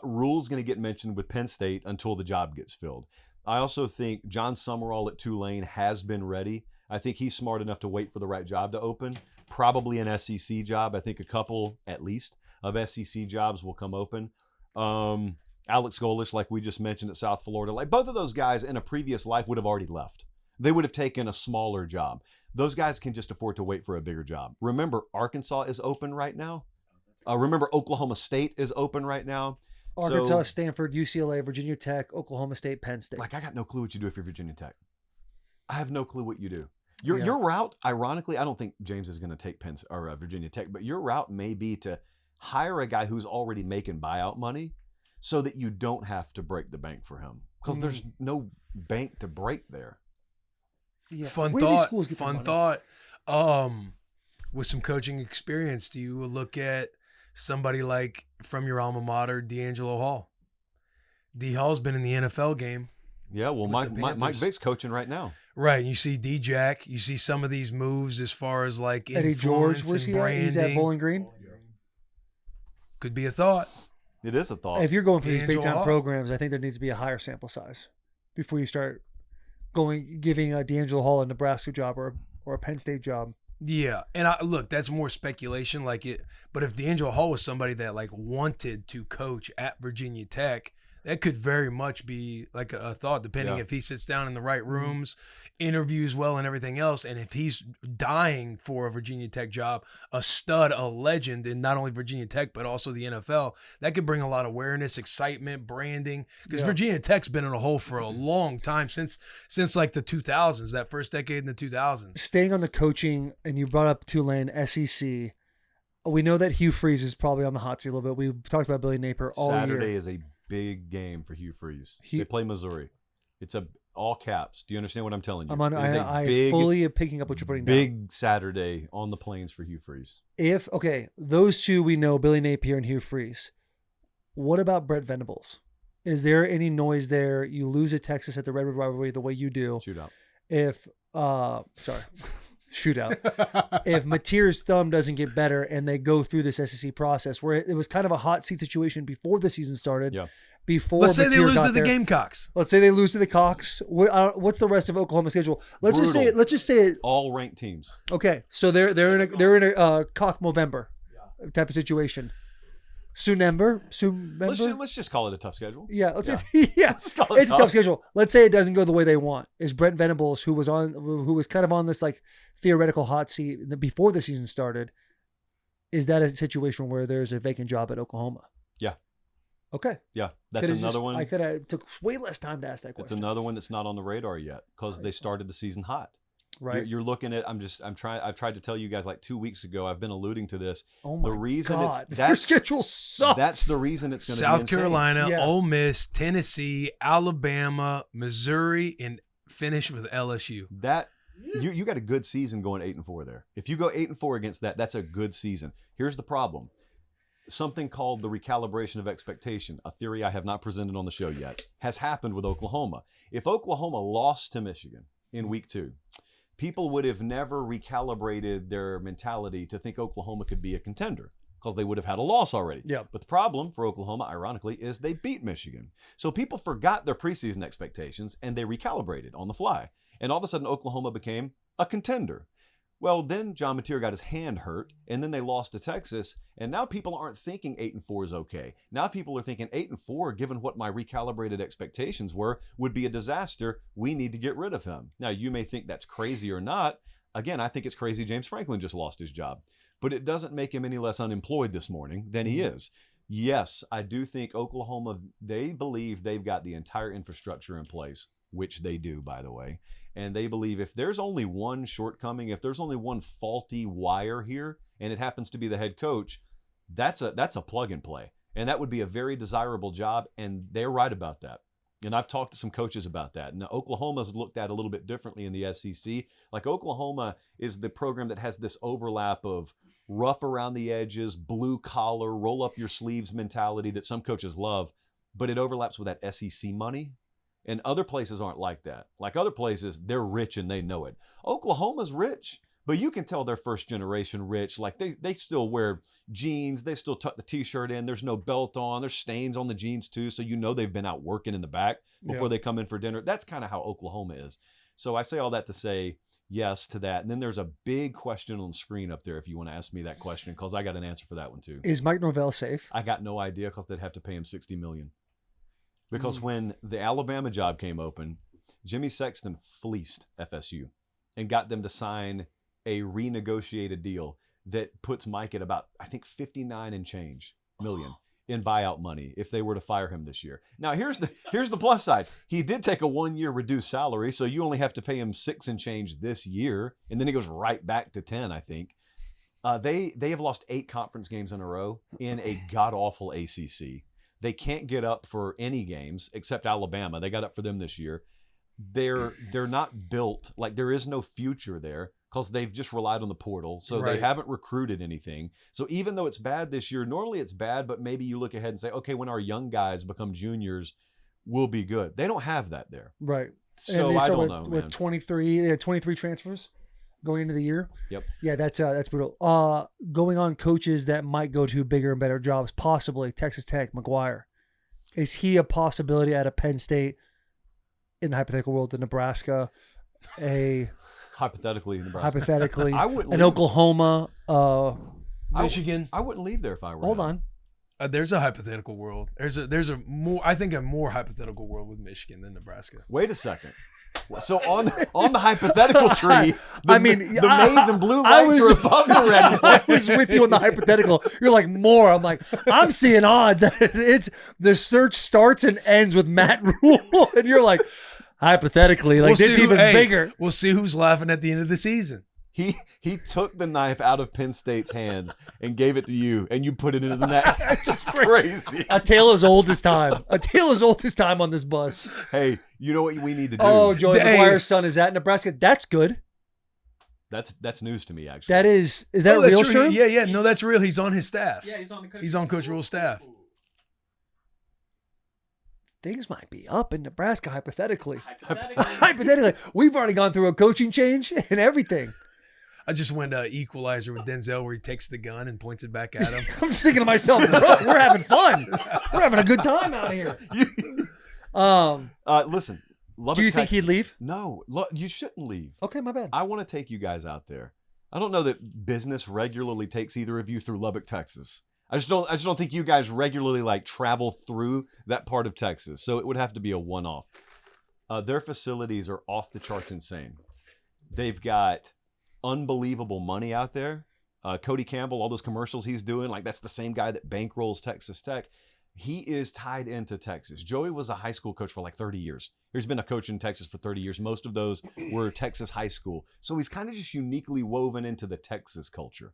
Rhule's going to get mentioned with Penn State until the job gets filled. I also think John Summerall at Tulane has been ready. I think he's smart enough to wait for the right job to open. Probably an SEC job. I think a couple, at least, of SEC jobs will come open. Alex Golish, like we just mentioned at South Florida, like both of those guys in a previous life would have already left. They would have taken a smaller job. Those guys can just afford to wait for a bigger job. Remember, Arkansas is open right now. Remember, Oklahoma State is open right now.
Arkansas,
So,
Stanford, UCLA, Virginia Tech, Oklahoma State, Penn State.
like, I got no clue what you do if you're Virginia Tech. I have no clue what you do. Your route, ironically, I don't think James is going to take Virginia Tech, but your route may be to hire a guy who's already making buyout money so that you don't have to break the bank for him, because there's no bank to break there.
Yeah.
Fun
Where do these
thought.
schools get their
Fun
money?
thought. With some coaching experience, do you look at somebody like from your alma mater, D'Angelo Hall? D Hall's been in the NFL game.
Yeah, well,
With the
Mike
Panthers.
Vick's coaching right now.
Right. You see D-Jack. You see some of these moves as far as like
Eddie George,
influence
where's
and
he at?
branding.
He's at Bowling Green.
Could be a thought.
It is a thought.
If you're going for these
D'Angelo
big time
Hall.
programs, I think there needs to be a higher sample size before you start giving a D'Angelo Hall a Nebraska job or a Penn State job.
Yeah, and look, that's more speculation, But if D'Angelo Hall was somebody that like wanted to coach at Virginia Tech, that could very much be like a thought, depending
Yeah.
if he sits down in the right rooms, interviews well, and everything else. And if he's dying for a Virginia Tech job, a stud, a legend in not only Virginia Tech but also the NFL, that could bring a lot of awareness, excitement, branding. Because
Yeah.
Virginia Tech's been in a hole for a long time since like the 2000s, that first decade in the 2000s.
Staying on the coaching, and you brought up Tulane, SEC. We know that Hugh Freeze is probably on the hot seat a little bit. We've talked about Billy Napier all
Saturday
year.
is a big game for Hugh Freeze.
He-
They play Missouri. It's all caps. Do you understand what I'm telling you?
I'm on.
It is a
I
big,
fully am picking up what you're putting down.
big Saturday on the plains for Hugh Freeze.
Those two we know, Billy Napier and Hugh Freeze. What about Brett Venables? Is there any noise there? You lose at Texas at the Redwood rivalry the way you do.
Shootout.
Shootout. If Mateer's thumb doesn't get better and they go through this SEC process, where it was kind of a hot seat situation before the season started.
Yeah.
Before
Let's say they
Mateer
lose
got
to the
there.
Gamecocks.
Let's say they lose to the Cox. What's the rest of Oklahoma's schedule? Let's just say it.
All ranked teams.
Okay, so they're in a Cock Movember type of situation. Soon-ember?
Let's just call it a tough schedule.
Yeah, let's
Yeah.
say
Let's call it
it's a tough schedule. Let's say it doesn't go the way they want. Is Brent Venables, who was kind of on this like theoretical hot seat before the season started, is that a situation where there's a vacant job at Oklahoma?
Yeah.
Okay.
Yeah. That's another one.
I could have took way less time to ask that
It's
question.
another one that's not on the radar yet because they started the season hot.
Right.
You're looking at. I've tried to tell you guys like 2 weeks ago. I've been alluding to this.
Oh my
the reason
God.
it's
Their schedule sucks.
That's the reason it's going to be
South
insane.
Carolina,
Yeah.
Ole Miss, Tennessee, Alabama, Missouri, and finish with LSU.
That you got a good season going 8-4 there. If you go 8-4 against that, that's a good season. Here's the problem. Something called the recalibration of expectation, a theory I have not presented on the show yet, has happened with Oklahoma. If Oklahoma lost to Michigan in week 2, people would have never recalibrated their mentality to think Oklahoma could be a contender because they would have had a loss already.
Yeah.
But the problem for Oklahoma, ironically, is they beat Michigan. So people forgot their preseason expectations and they recalibrated on the fly. And all of a sudden, Oklahoma became a contender. Well, then John Mateer got his hand hurt, and then they lost to Texas, and now people aren't thinking 8-4 is okay. Now people are thinking 8-4, given what my recalibrated expectations were, would be a disaster. We need to get rid of him. Now, you may think that's crazy or not. Again, I think it's crazy James Franklin just lost his job, but it doesn't make him any less unemployed this morning than he is. Yes, I do think Oklahoma, they believe they've got the entire infrastructure in place, which they do, by the way. And they believe if there's only one shortcoming, if there's only one faulty wire here, and it happens to be the head coach, that's a plug and play. And that would be a very desirable job, and they're right about that. And I've talked to some coaches about that. Now, Oklahoma's looked at a little bit differently in the SEC. Like Oklahoma is the program that has this overlap of rough around the edges, blue collar, roll up your sleeves mentality that some coaches love, but it overlaps with that SEC money. And other places aren't like that. Like other places, they're rich and they know it. Oklahoma's rich, but you can tell they're first generation rich. Like they still wear jeans. They still tuck the t-shirt in. There's no belt on. There's stains on the jeans too. So you know they've been out working in the back before they come in for dinner. That's kind of how Oklahoma is. So I say all that to say yes to that. And then there's a big question on the screen up there if you want to ask me that question, because I got an answer for that one too.
Is Mike Norvell safe?
I got no idea, because they'd have to pay him $60 million. Because when the Alabama job came open, Jimmy Sexton fleeced FSU and got them to sign a renegotiated deal that puts Mike at about, I think, 59 and change million in buyout money if they were to fire him this year. Now, here's the plus side. He did take a 1-year reduced salary, so you only have to pay him 6 and change this year, and then he goes right back to 10, I think. They have lost 8 conference games in a row in a god-awful ACC. They can't get up for any games except Alabama. They got up for them this year. They're not built, like there is no future there because they've just relied on the portal. So they haven't recruited anything. So even though it's bad this year, normally it's bad, but maybe you look ahead and say, okay, when our young guys become juniors, we'll be good. They don't have that there.
Right.
So I don't know, man.
With 23 transfers going into the year.
Yep.
Yeah, that's brutal. Going on coaches that might go to bigger and better jobs, possibly Texas Tech, McGuire. Is he a possibility at a Penn State, in the hypothetical world, to Nebraska?
Hypothetically, Nebraska.
Hypothetically,
I wouldn't
an
leave.
Oklahoma,
Michigan.
I wouldn't leave there if I were
hold
him.
on.
There's a hypothetical world. There's a more hypothetical world with Michigan than Nebraska.
Wait a second. So on the hypothetical tree, the maize and blue
I
lights
was-
are above the red
I
one.
was with you on the hypothetical. You're like, more. I'm like, I'm seeing odds that it's the search starts and ends with Matt Rhule, and you're like, hypothetically, like it's even bigger.
We'll see who's laughing at the end of the season.
He took the knife out of Penn State's hands and gave it to you, and you put it in his neck. It's crazy.
A tale as old as time. A tale as old as time on this bus.
Hey, you know what we need to do?
Oh, Joey
Hey.
McGuire's son is at Nebraska. That's good.
That's news to me, actually.
That is that
No, that's
real,
true.
Sherm?
Yeah. No, that's real. He's on his staff.
Yeah, he's on the
He's on Coach Rhule's staff.
Things might be up in Nebraska, hypothetically.
Hypothetically.
Hypothetically. We've already gone through a coaching change and everything.
I just went Equalizer with Denzel where he takes the gun and points it back at him.
I'm just thinking to myself, bro, we're having fun. We're having a good time out here.
Listen, Lubbock,
Do you think
Texas-
he'd leave?
No, you shouldn't leave.
Okay, my bad.
I want to take you guys out there. I don't know that business regularly takes either of you through Lubbock, Texas. I just don't think you guys regularly like travel through that part of Texas. So it would have to be a one-off. Their facilities are off the charts insane. They've got unbelievable money out there. Cody Campbell, all those commercials he's doing, like that's the same guy that bankrolls Texas Tech. He is tied into Texas. Joey was a high school coach for like 30 years. He's been a coach in Texas for 30 years. Most of those were Texas high school. So he's kind of just uniquely woven into the Texas culture.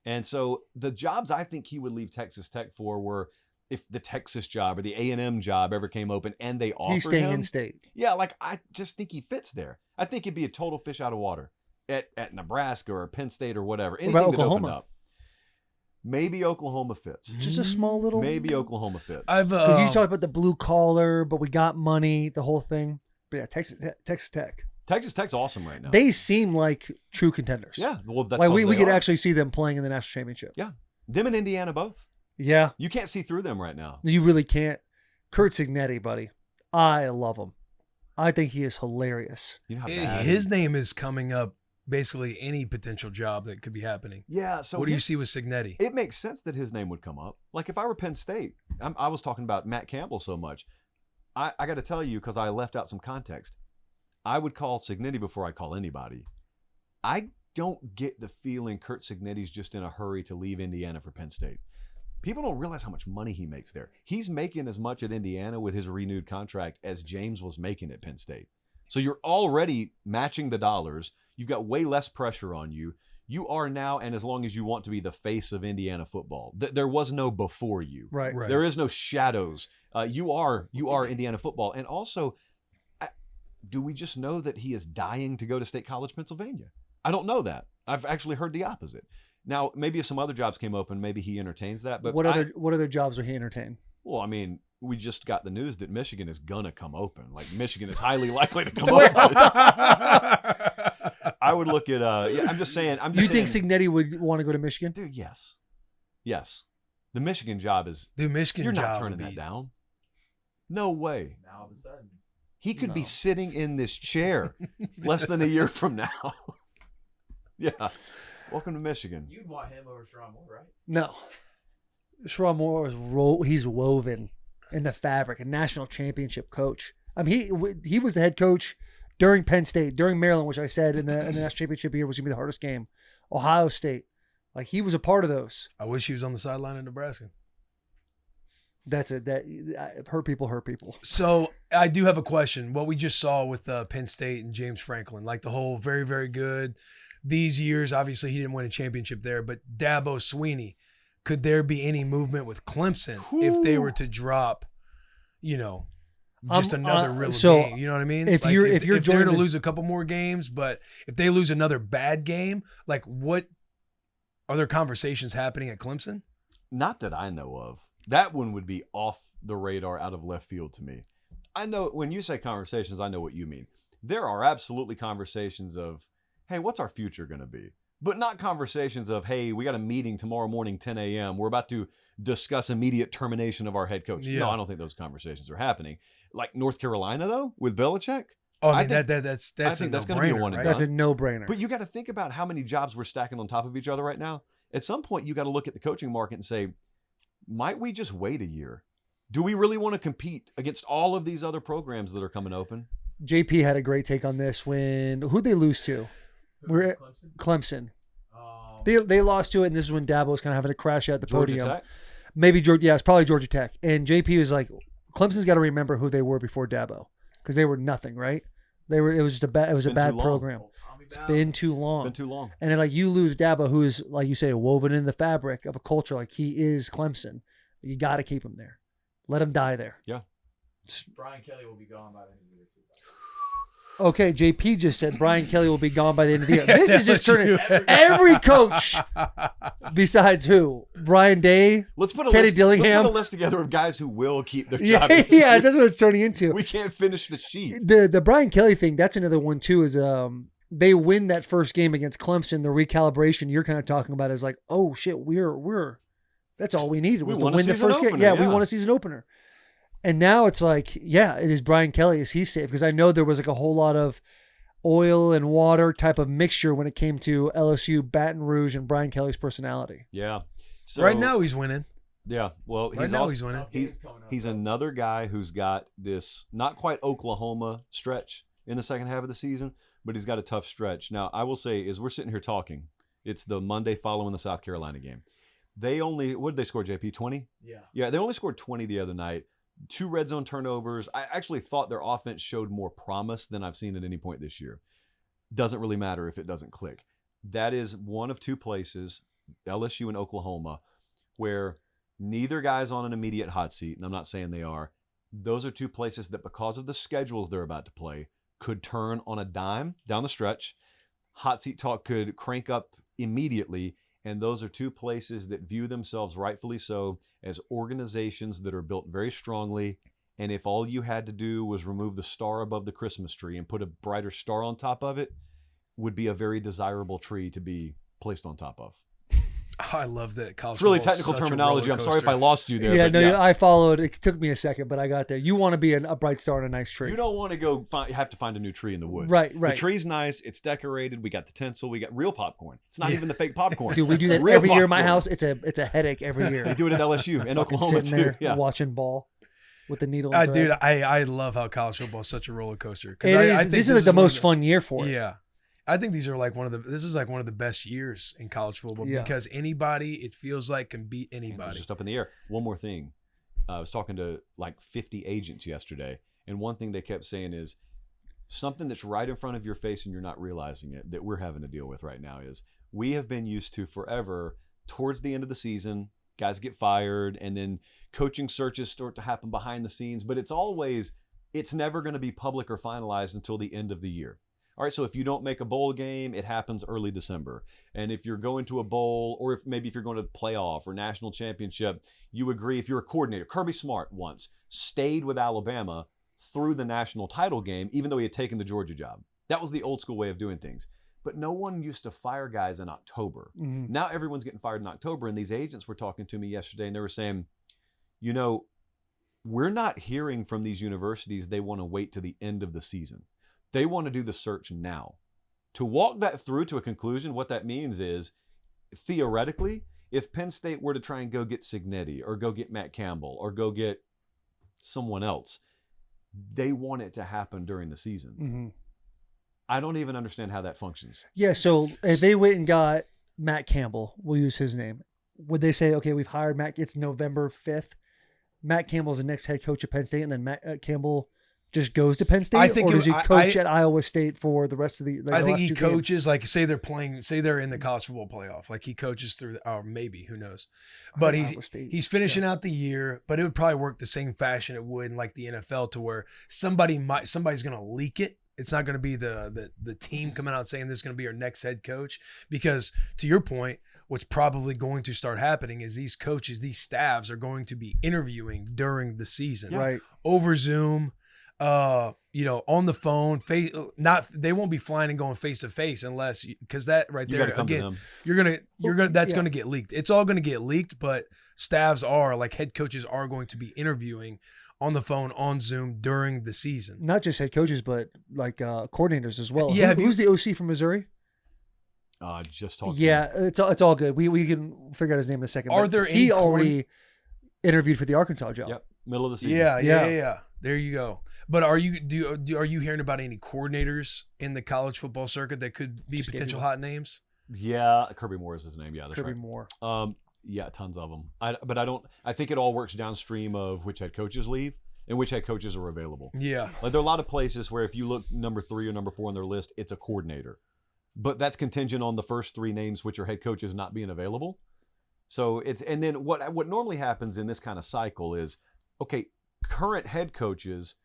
And so the jobs I think he would leave Texas Tech for were if the Texas job or the A&M job ever came open and they offered
He's staying
him.
in state.
Yeah, like I just think he fits there. I think he'd be a total fish out of water at Nebraska or Penn State or whatever. Anything
about
that opened
Oklahoma?
up. Maybe Oklahoma fits.
Just a small little.
Maybe Oklahoma fits.
Because you talked about the blue collar, but we got money, the whole thing. But yeah, Texas Tech.
Texas Tech's awesome right now.
They seem like true contenders.
Yeah, well, that's
like
'cause
we
they
could
are.
actually see them playing in the national championship.
Yeah, them and Indiana both.
Yeah,
You can't see through them right now.
you really can't. Kurt Signetti, buddy, I love him. I think he is hilarious.
You know how bad
His name is coming up basically any potential job that could be happening.
Yeah. So
what do you see with Cignetti?
It makes sense that his name would come up. Like if I were Penn State, I was talking about Matt Campbell so much. I got to tell you, because I left out some context, I would call Cignetti before I call anybody. I don't get the feeling Curt Cignetti's just in a hurry to leave Indiana for Penn State. People don't realize how much money he makes there. He's making as much at Indiana with his renewed contract as James was making at Penn State. So you're already matching the dollars. You've got way less pressure on you. You are now, and as long as you want to be the face of Indiana football, there was no before you.
Right.
There is no shadows. You are Indiana football. And also, do we just know that he is dying to go to State College, Pennsylvania? I don't know that. I've actually heard the opposite. Now, maybe if some other jobs came open, maybe he entertains that. But
what other jobs would he entertain?
Well, I mean, we just got the news that Michigan is gonna come open. Like Michigan is highly likely to come open. I would look at yeah, I'm just saying.
You think Cignetti would want to go to Michigan?
Dude, yes. The Michigan job is.
Dude, Michigan
You're
job
not turning
would
that
be-
down. No way.
Now all of a sudden.
He could be sitting in this chair less than a year from now. Yeah. Welcome to Michigan.
You'd want him over Sherrod Moore, right?
No. Sherrod Moore is he's woven in the fabric, a national championship coach. I mean, he was the head coach during Penn State, during Maryland, which I said in the national championship year was going to be the hardest game. Ohio State. Like, he was a part of those.
I wish he was on the sideline in Nebraska.
That's it. That hurt people.
So I do have a question. What we just saw with Penn State and James Franklin, like the whole very, very good. These years, obviously, he didn't win a championship there, but Dabo Swinney, could there be any movement with Clemson if they were to drop, just another real game? You know what I mean?
If you're
they're
joining
to lose a couple more games, but if they lose another bad game, like what are there conversations happening at Clemson?
Not that I know of. That one would be off the radar, out of left field to me. I know when you say conversations, I know what you mean. There are absolutely conversations of, hey, what's our future going to be? But not conversations of, hey, we got a meeting tomorrow morning, 10 a.m. We're about to discuss immediate termination of our head coach.
Yeah.
No, I don't think those conversations are happening. Like North Carolina, though, with Belichick?
Oh, I mean,
think
that's
I think that's going to be a one and
right?
done.
That's a no-brainer.
But you got to think about how many jobs we're stacking on top of each other right now. At some point, you got to look at the coaching market and say, might we just wait a year? Do we really want to compete against all of these other programs that are coming open?
JP had a great take on this who'd they lose to? We're at Clemson. They lost to it, and this is when Dabo was kind of having to crash out the
Georgia
podium.
Tech?
Maybe Georgia. Yeah, it's probably Georgia Tech. And JP was like, Clemson's got to remember who they were before Dabo, because they were nothing, right? It was just a bad. It was a bad program. It's been too long.
Been too long.
And then, like, you lose Dabo, who is, like you say, woven in the fabric of a culture. Like, he is Clemson. You got to keep him there. Let him die there.
Yeah.
Brian Kelly will be gone by the end of the year, too.
Okay, JP just said Brian Kelly will be gone by the end of the year. This is just turning every coach besides who? Brian Day,
Let's put a
Teddy
list,
Dillingham.
Let's put a list together of guys who will keep their
Yeah,
job.
yeah, that's what it's turning into.
We can't finish the sheet.
The Brian Kelly thing, that's another one too, is they win that first game against Clemson. The recalibration you're kind of talking about is like, oh shit, we're that's all we needed was to win the first game. Yeah, we won a season opener. And now it's like, yeah, it is Brian Kelly. Is he safe? Because I know there was like a whole lot of oil and water type of mixture when it came to LSU, Baton Rouge, and Brian Kelly's personality.
Yeah. So,
right now he's winning.
Yeah. Well,
Right now he's winning.
He's another guy who's got this not quite Oklahoma stretch in the second half of the season, but he's got a tough stretch. Now, I will say, as we're sitting here talking, it's the Monday following the South Carolina game. What did they score, JP? 20?
Yeah.
Yeah, they only scored 20 the other night. 2 red zone turnovers. I actually thought their offense showed more promise than I've seen at any point this year. Doesn't really matter if it doesn't click. That is one of 2 places, LSU and Oklahoma, where neither guy's on an immediate hot seat, and I'm not saying they are. Those are 2 places that, because of the schedules they're about to play, could turn on a dime down the stretch. Hot seat talk could crank up immediately. And those are 2 places that view themselves, rightfully so, as organizations that are built very strongly. And if all you had to do was remove the star above the Christmas tree and put a brighter star on top of it, would be a very desirable tree to be placed on top of.
I love that college.
It's really
football's
technical
such a
terminology.
roller
I'm sorry if I
coaster.
lost you there.
Yeah,
but
no, I followed. It took me a second, but I got there. You want to be a bright star in a nice tree.
You don't want to go have to find a new tree in the woods.
Right.
The tree's nice. It's decorated. We got the tinsel. We got real popcorn. It's not even the fake popcorn.
Dude, we do that
Real
every year in my
popcorn.
house. It's a headache every year.
They do it at LSU and
Fucking
Oklahoma
sitting
too.
there
Yeah.
watching ball with the needle. And
Dude,
thread.
I love how college football is such a roller coaster. 'Cause
It
I
is.
think
This is like the most fun year for it.
Yeah. I think these are like this is like one of the best years in college football because anybody, it feels like, can beat
It's
anybody.
just up in the air. One more thing. I was talking to like 50 agents yesterday, and one thing they kept saying is something that's right in front of your face and you're not realizing it that we're having to deal with right now is we have been used to forever towards the end of the season, guys get fired, and then coaching searches start to happen behind the scenes, but it's never going to be public or finalized until the end of the year. All right, so if you don't make a bowl game, it happens early December. And if you're going to a bowl, or if you're going to playoff or national championship, you agree. If you're a coordinator, Kirby Smart once stayed with Alabama through the national title game, even though he had taken the Georgia job. That was the old school way of doing things. But no one used to fire guys in October.
Mm-hmm.
Now everyone's getting fired in October, and these agents were talking to me yesterday, and they were saying, we're not hearing from these universities they want to wait to the end of the season. They want to do the search now. To walk that through to a conclusion, what that means is, theoretically, if Penn State were to try and go get Cignetti or go get Matt Campbell or go get someone else, they want it to happen during the season.
Mm-hmm.
I don't even understand how that functions.
Yeah, so if they went and got Matt Campbell, we'll use his name, would they say, okay, we've hired Matt, it's November 5th, Matt Campbell's the next head coach of Penn State, and then Matt Campbell just goes to Penn State,
I think
or does he coach
I-
at Iowa State for the rest of the?
I think
last
he
two games?
coaches, like, say they're in the college football playoff. Like, he coaches through, or maybe, who knows. But
Iowa State.
he's finishing out the year, but it would probably work the same fashion it would in like the NFL, to where somebody's going to leak it. It's not going to be the team coming out saying this is going to be our next head coach, because to your point, what's probably going to start happening is these coaches, these staffs are going to be interviewing during the season,
Right.
over Zoom, on the phone, they won't be flying and going face to face unless, because that right
You
there,
gotta come to
again,
them.
you're gonna that's
Yeah.
going to get leaked. It's all going to get leaked, but staffs are, like, head coaches are going to be interviewing on the phone, on Zoom during the season.
Not just head coaches, but like coordinators as well.
Yeah,
Who's the OC from Missouri?
Just talking.
Yeah, it's all good. We can figure out his name in a second.
Are
but
there
he
any
already interviewed for the Arkansas job?
Yep. Middle of the season.
Yeah. There you go. But are you hearing about any coordinators in the college football circuit that could be
Just gave
potential
you
hot names?
Yeah. Kirby Moore is his name. Yeah, that's
Kirby
right.
Moore.
Yeah, tons of them. I think it all works downstream of which head coaches leave and which head coaches are available.
Yeah.
Like, there are a lot of places where if you look number 3 or number 4 on their list, it's a coordinator. But that's contingent on the first 3 names, which are head coaches, not being available. So and then what normally happens in this kind of cycle is, okay, current head coaches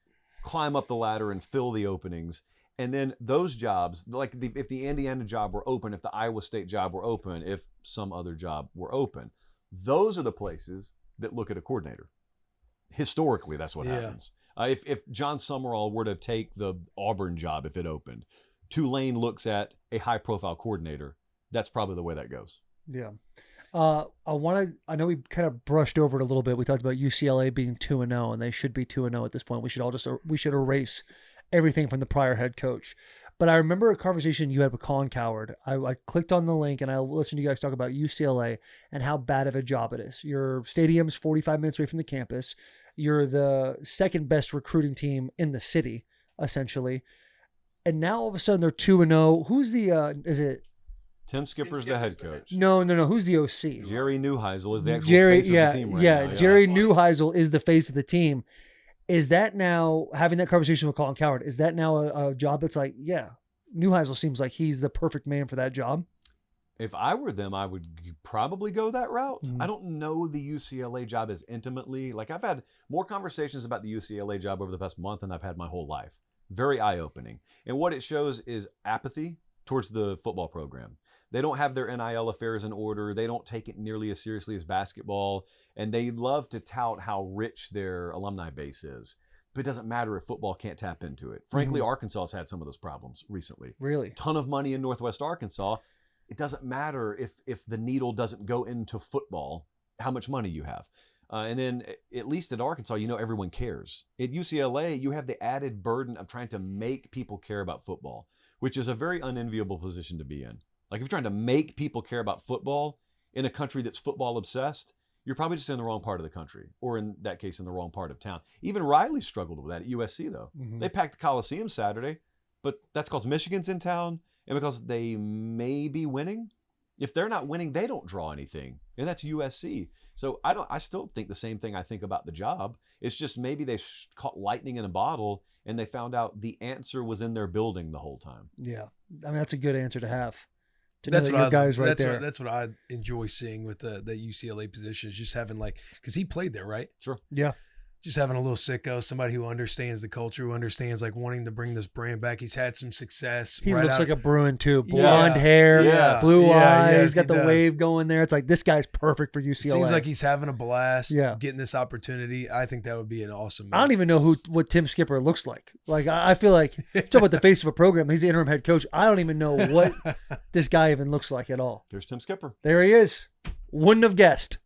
climb up the ladder and fill the openings. And then those jobs, like if the Indiana job were open, if the Iowa State job were open, if some other job were open, those are the places that look at a coordinator. Historically, that's what happens. If John Summerall were to take the Auburn job, if it opened, Tulane looks at a high-profile coordinator. That's probably the way that goes.
Yeah. I know we kind of brushed over it a little bit. We talked about UCLA being 2-0, and they should be 2-0 at this point. We should erase everything from the prior head coach. But I remember a conversation you had with Colin Coward. I clicked on the link and I listened to you guys talk about UCLA and how bad of a job it is. Your stadium's 45 minutes away from the campus. You're the second best recruiting team in the city, essentially. And now all of a sudden they're 2-0. Who's the is it?
Tim Skipper's the head coach.
No. Who's the OC?
Jerry Neuheisel is the actual face of the team right now.
Jerry Neuheisel is the face of the team. Is that now, having that conversation with Colin Coward, is that now a job that's like, yeah, Neuheisel seems like he's the perfect man for that job?
If I were them, I would probably go that route.
Mhm.
I don't know the UCLA job as intimately. Like, I've had more conversations about the UCLA job over the past month than I've had my whole life. Very eye-opening. And what it shows is apathy towards the football program. They don't have their NIL affairs in order. They don't take it nearly as seriously as basketball. And they love to tout how rich their alumni base is. But it doesn't matter if football can't tap into it. Frankly, Arkansas has had some of those problems recently.
Really?
Ton of money in Northwest Arkansas. it doesn't matter if the needle doesn't go into football, how much money you have. And then at least at Arkansas, everyone cares. At UCLA, you have the added burden of trying to make people care about football, which is a very unenviable position to be in. Like if you're trying to make people care about football in a country that's football obsessed, you're probably just in the wrong part of the country, or in that case, in the wrong part of town. Even Riley struggled with that at USC, though.
Mm-hmm.
They packed the Coliseum Saturday, but that's because Michigan's in town and because they may be winning. If they're not winning, they don't draw anything, and that's USC. So I still think the same thing I think about the job. It's just maybe they caught lightning in a bottle and they found out the answer was in their building the whole time.
Yeah. I mean, that's a good answer to have.
That's
what guys right there.
That's what I enjoy seeing with the UCLA position, is just having because he played there, right?
Sure.
Yeah.
Just having a little sicko, somebody who understands the culture, who understands wanting to bring this brand back. He's had some success.
He looks like a Bruin too. Blonde hair, blue eyes. He's got the wave going there. It's like this guy's perfect for UCLA.
Seems like he's having a blast.
Yeah.
Getting this opportunity. I think that would be an awesome move.
I don't even know what Tim Skipper looks like. Like I feel like talk about the face of a program. He's the interim head coach. I don't even know what this guy even looks like at all.
There's Tim Skipper.
There he is. Wouldn't have guessed.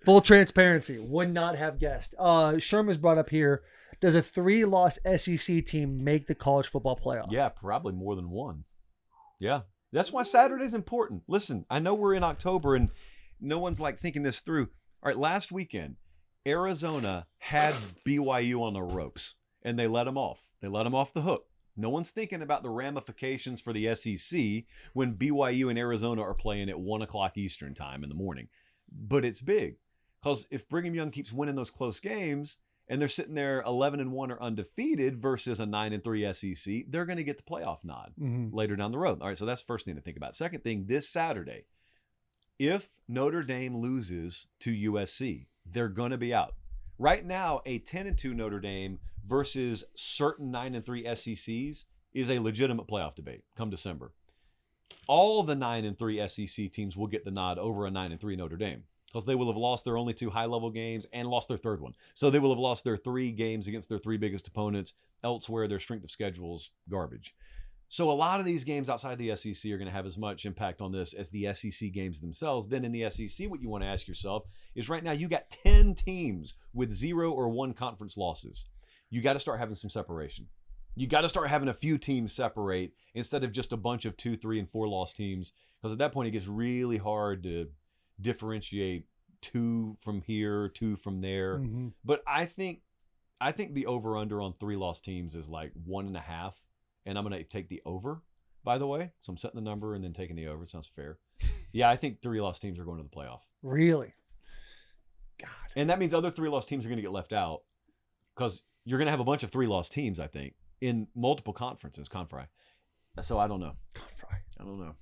Full transparency, would not have guessed. Sherman's brought up here, does a 3-loss SEC team make the college football playoff?
Yeah, probably more than one. Yeah, that's why Saturday's important. Listen, I know we're in October and no one's thinking this through. All right, last weekend, Arizona had BYU on the ropes and they let them off. They let them off the hook. No one's thinking about the ramifications for the SEC when BYU and Arizona are playing at 1 o'clock Eastern time in the morning. But it's big because if Brigham Young keeps winning those close games and they're sitting there 11-1 or undefeated versus a 9-3 SEC, they're going to get the playoff nod later down the road. All right, so that's the first thing to think about. Second thing, this Saturday, if Notre Dame loses to USC, they're going to be out. Right now, a 10-2 Notre Dame versus certain 9-3 SECs is a legitimate playoff debate come December. All of the 9-3 SEC teams will get the nod over a 9-3 Notre Dame because they will have lost their only 2 high-level games and lost their third one. So they will have lost their 3 games against their 3 biggest opponents. Elsewhere, their strength of schedule is garbage. So a lot of these games outside the SEC are going to have as much impact on this as the SEC games themselves. Then in the SEC, what you want to ask yourself is right now you got 10 teams with 0 or 1 conference losses. You got to start having some separation. You got to start having a few teams separate instead of just a bunch of 2, 3, and 4 loss teams. Because at that point, it gets really hard to differentiate 2 from here, 2 from there. Mm-hmm. But I think the over-under on 3-loss teams is 1.5. And I'm going to take the over, by the way. So I'm setting the number and then taking the over. Sounds fair. Yeah, I think 3-loss teams are going to the playoff.
Really? God.
And that means other 3-loss teams are going to get left out because you're going to have a bunch of 3-loss teams, I think, in multiple conferences, Confri. So I don't know. I don't know.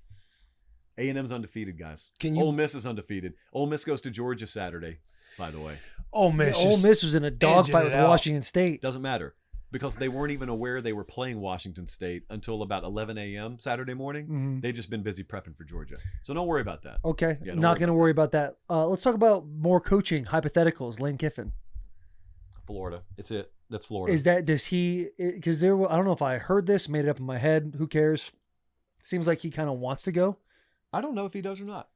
A&M's undefeated, guys. Ole Miss is undefeated. Ole Miss goes to Georgia Saturday, by the way.
Ole Miss
was in a dogfight with Washington State.
Doesn't matter. Because they weren't even aware they were playing Washington State until about 11 a.m. Saturday morning. Mm-hmm. They've just been busy prepping for Georgia. So don't worry about that.
Okay. Yeah, not going to worry about that. Let's talk about more coaching hypotheticals. Lane Kiffin.
Florida. It's it. That's Florida.
Because I don't know if I heard this, made it up in my head. Who cares? Seems like he kind of wants to go.
I don't know if he does or not.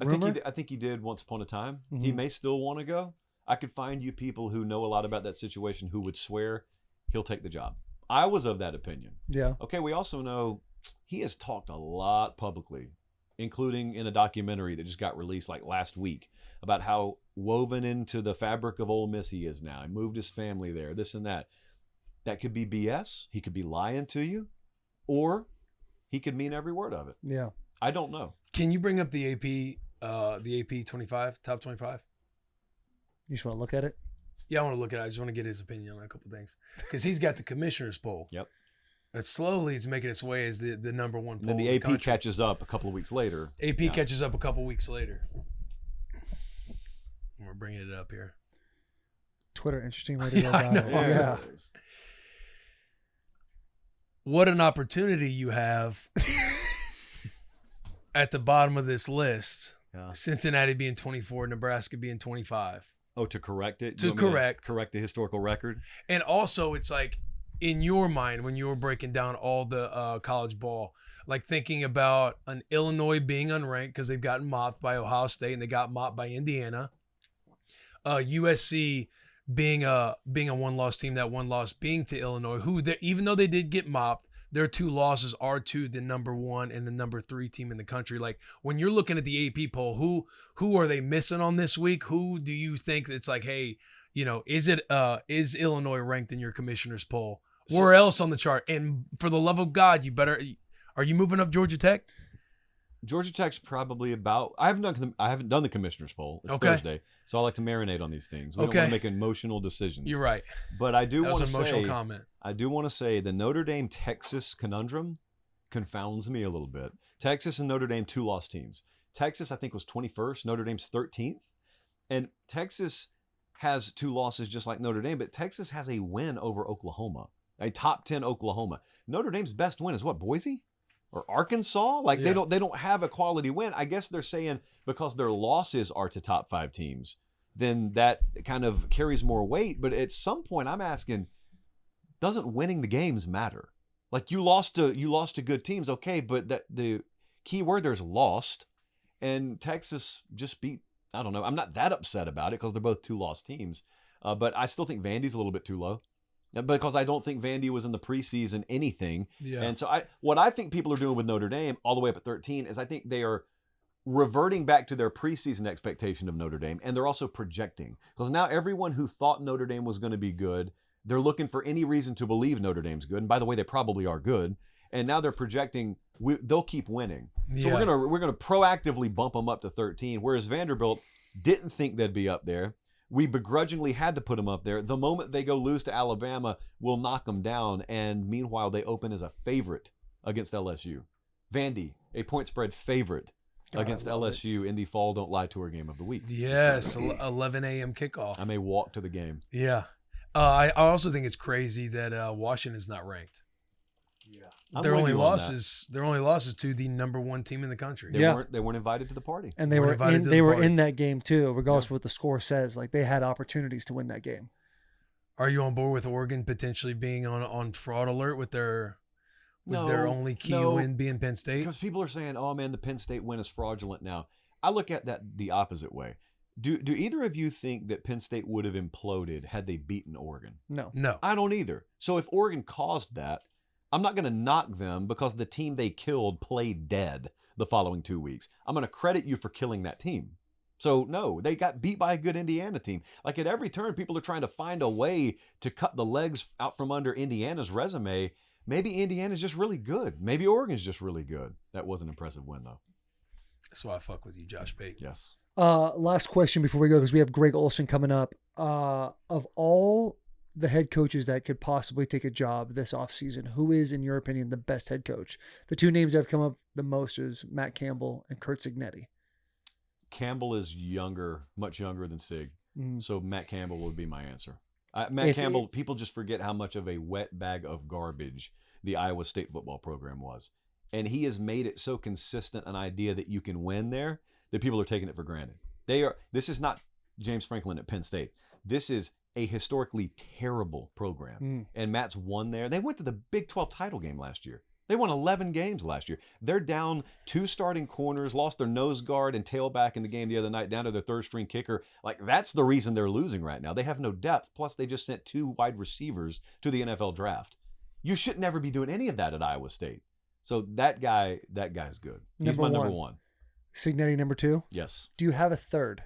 I think he did once upon a time.
Mm-hmm.
He may still want to go. I could find you people who know a lot about that situation who would swear he'll take the job. I was of that opinion.
Yeah.
Okay, we also know he has talked a lot publicly, including in a documentary that just got released last week about how woven into the fabric of Ole Miss he is now. He moved his family there, this and that. That could be BS. He could be lying to you, or he could mean every word of it.
Yeah.
I don't know.
Can you bring up the AP 25, top 25?
You just want to look at it?
Yeah, I want to look at it. I just want to get his opinion on a couple of things. Because he's got the commissioner's poll.
Yep.
That slowly is making its way as the number one poll.
And then the AP catches up a couple of weeks later.
AP catches up a couple of weeks later. We're bringing it up here.
Twitter, interesting way to go about it. Yeah.
What an opportunity you have at the bottom of this list.
Yeah.
Cincinnati being 24, Nebraska being 25.
Oh, to correct it?
To correct
the historical record?
And also, it's like, in your mind when you were breaking down all the college ball, like thinking about an Illinois being unranked because they've gotten mopped by Ohio State and they got mopped by Indiana, USC being a one-loss team, that one loss being to Illinois, who even though they did get mopped, their 2 losses are to the number 1 and the number 3 team in the country. Like when you're looking at the AP poll, who are they missing on this week? Who do you think it's like, hey, is Illinois ranked in your commissioner's poll? Where else on the chart? And for the love of God, are you moving up Georgia Tech?
Georgia Tech's probably about. I haven't done the commissioner's poll. It's Thursday, so I like to marinate on these things. We don't want to make emotional decisions.
You're right.
But I do want to
say emotional comment.
I do want to say the Notre Dame Texas conundrum confounds me a little bit. Texas and Notre Dame 2-loss teams. Texas I think was 21st. Notre Dame's 13th, and Texas has 2 losses just like Notre Dame, but Texas has a win over Oklahoma, a top 10 Oklahoma. Notre Dame's best win is what, Boise? Or Arkansas? Like they don't have a quality win. I guess they're saying because their losses are to top 5 teams, then that kind of carries more weight. But at some point I'm asking, doesn't winning the games matter? Like you lost to good teams, okay, but the key word there is lost. And Texas just beat, I don't know. I'm not that upset about it because they're both 2-loss teams. But I still think Vandy's a little bit too low. Because I don't think Vandy was in the preseason anything. Yeah. And so what I think people are doing with Notre Dame all the way up at 13 is I think they are reverting back to their preseason expectation of Notre Dame, and they're also projecting. Because now everyone who thought Notre Dame was going to be good, they're looking for any reason to believe Notre Dame's good. And by the way, they probably are good. And now they're projecting they'll keep winning. So we're gonna proactively bump them up to 13, whereas Vanderbilt didn't think they'd be up there. We begrudgingly had to put them up there. The moment they go lose to Alabama, we'll knock them down. And meanwhile, they open as a favorite against LSU. Vandy, a point spread favorite against LSU in the Fall Don't Lie Tour game of the week.
Yes, 11 a.m. kickoff.
I may walk to the game.
Yeah. I also think it's crazy that Washington's not ranked. Yeah. Their only losses to the number 1 team in the country.
They weren't invited to the party.
And they were in that game too, regardless of what the score says. Like they had opportunities to win that game.
Are you on board with Oregon potentially being on fraud alert with their only key win being Penn State?
Because people are saying, "Oh man, the Penn State win is fraudulent now." I look at that the opposite way. Do either of you think that Penn State would have imploded had they beaten Oregon?
No.
I don't either. So if Oregon caused that, I'm not going to knock them because the team they killed played dead the following 2 weeks. I'm going to credit you for killing that team. So no, they got beat by a good Indiana team. Like at every turn, people are trying to find a way to cut the legs out from under Indiana's resume. Maybe Indiana's just really good. Maybe Oregon's just really good. That was an impressive win though.
That's why I fuck with you, Josh Pate.
Yes.
Last question before we go, because we have Greg Olsen coming up. Of all the head coaches that could possibly take a job this offseason, who is, in your opinion, the best head coach? The 2 names that have come up the most is Matt Campbell and Kurt Cignetti.
Campbell is much younger than Sig. So Matt Campbell would be my answer. Campbell, people just forget how much of a wet bag of garbage the Iowa State football program was. And he has made it so consistent an idea that you can win there that people are taking it for granted. This is not James Franklin at Penn State. This is a historically terrible program. And Matt's won there. They went to the Big 12 title game last year. They won 11 games last year. They're down 2 starting corners, lost their nose guard and tailback in the game the other night, down to their 3rd-string kicker. Like, that's the reason they're losing right now. They have no depth. Plus, they just sent 2 wide receivers to the NFL draft. You should never be doing any of that at Iowa State. So that guy's good. He's my number 1.
Cignetti number 2?
Yes.
Do you have a third?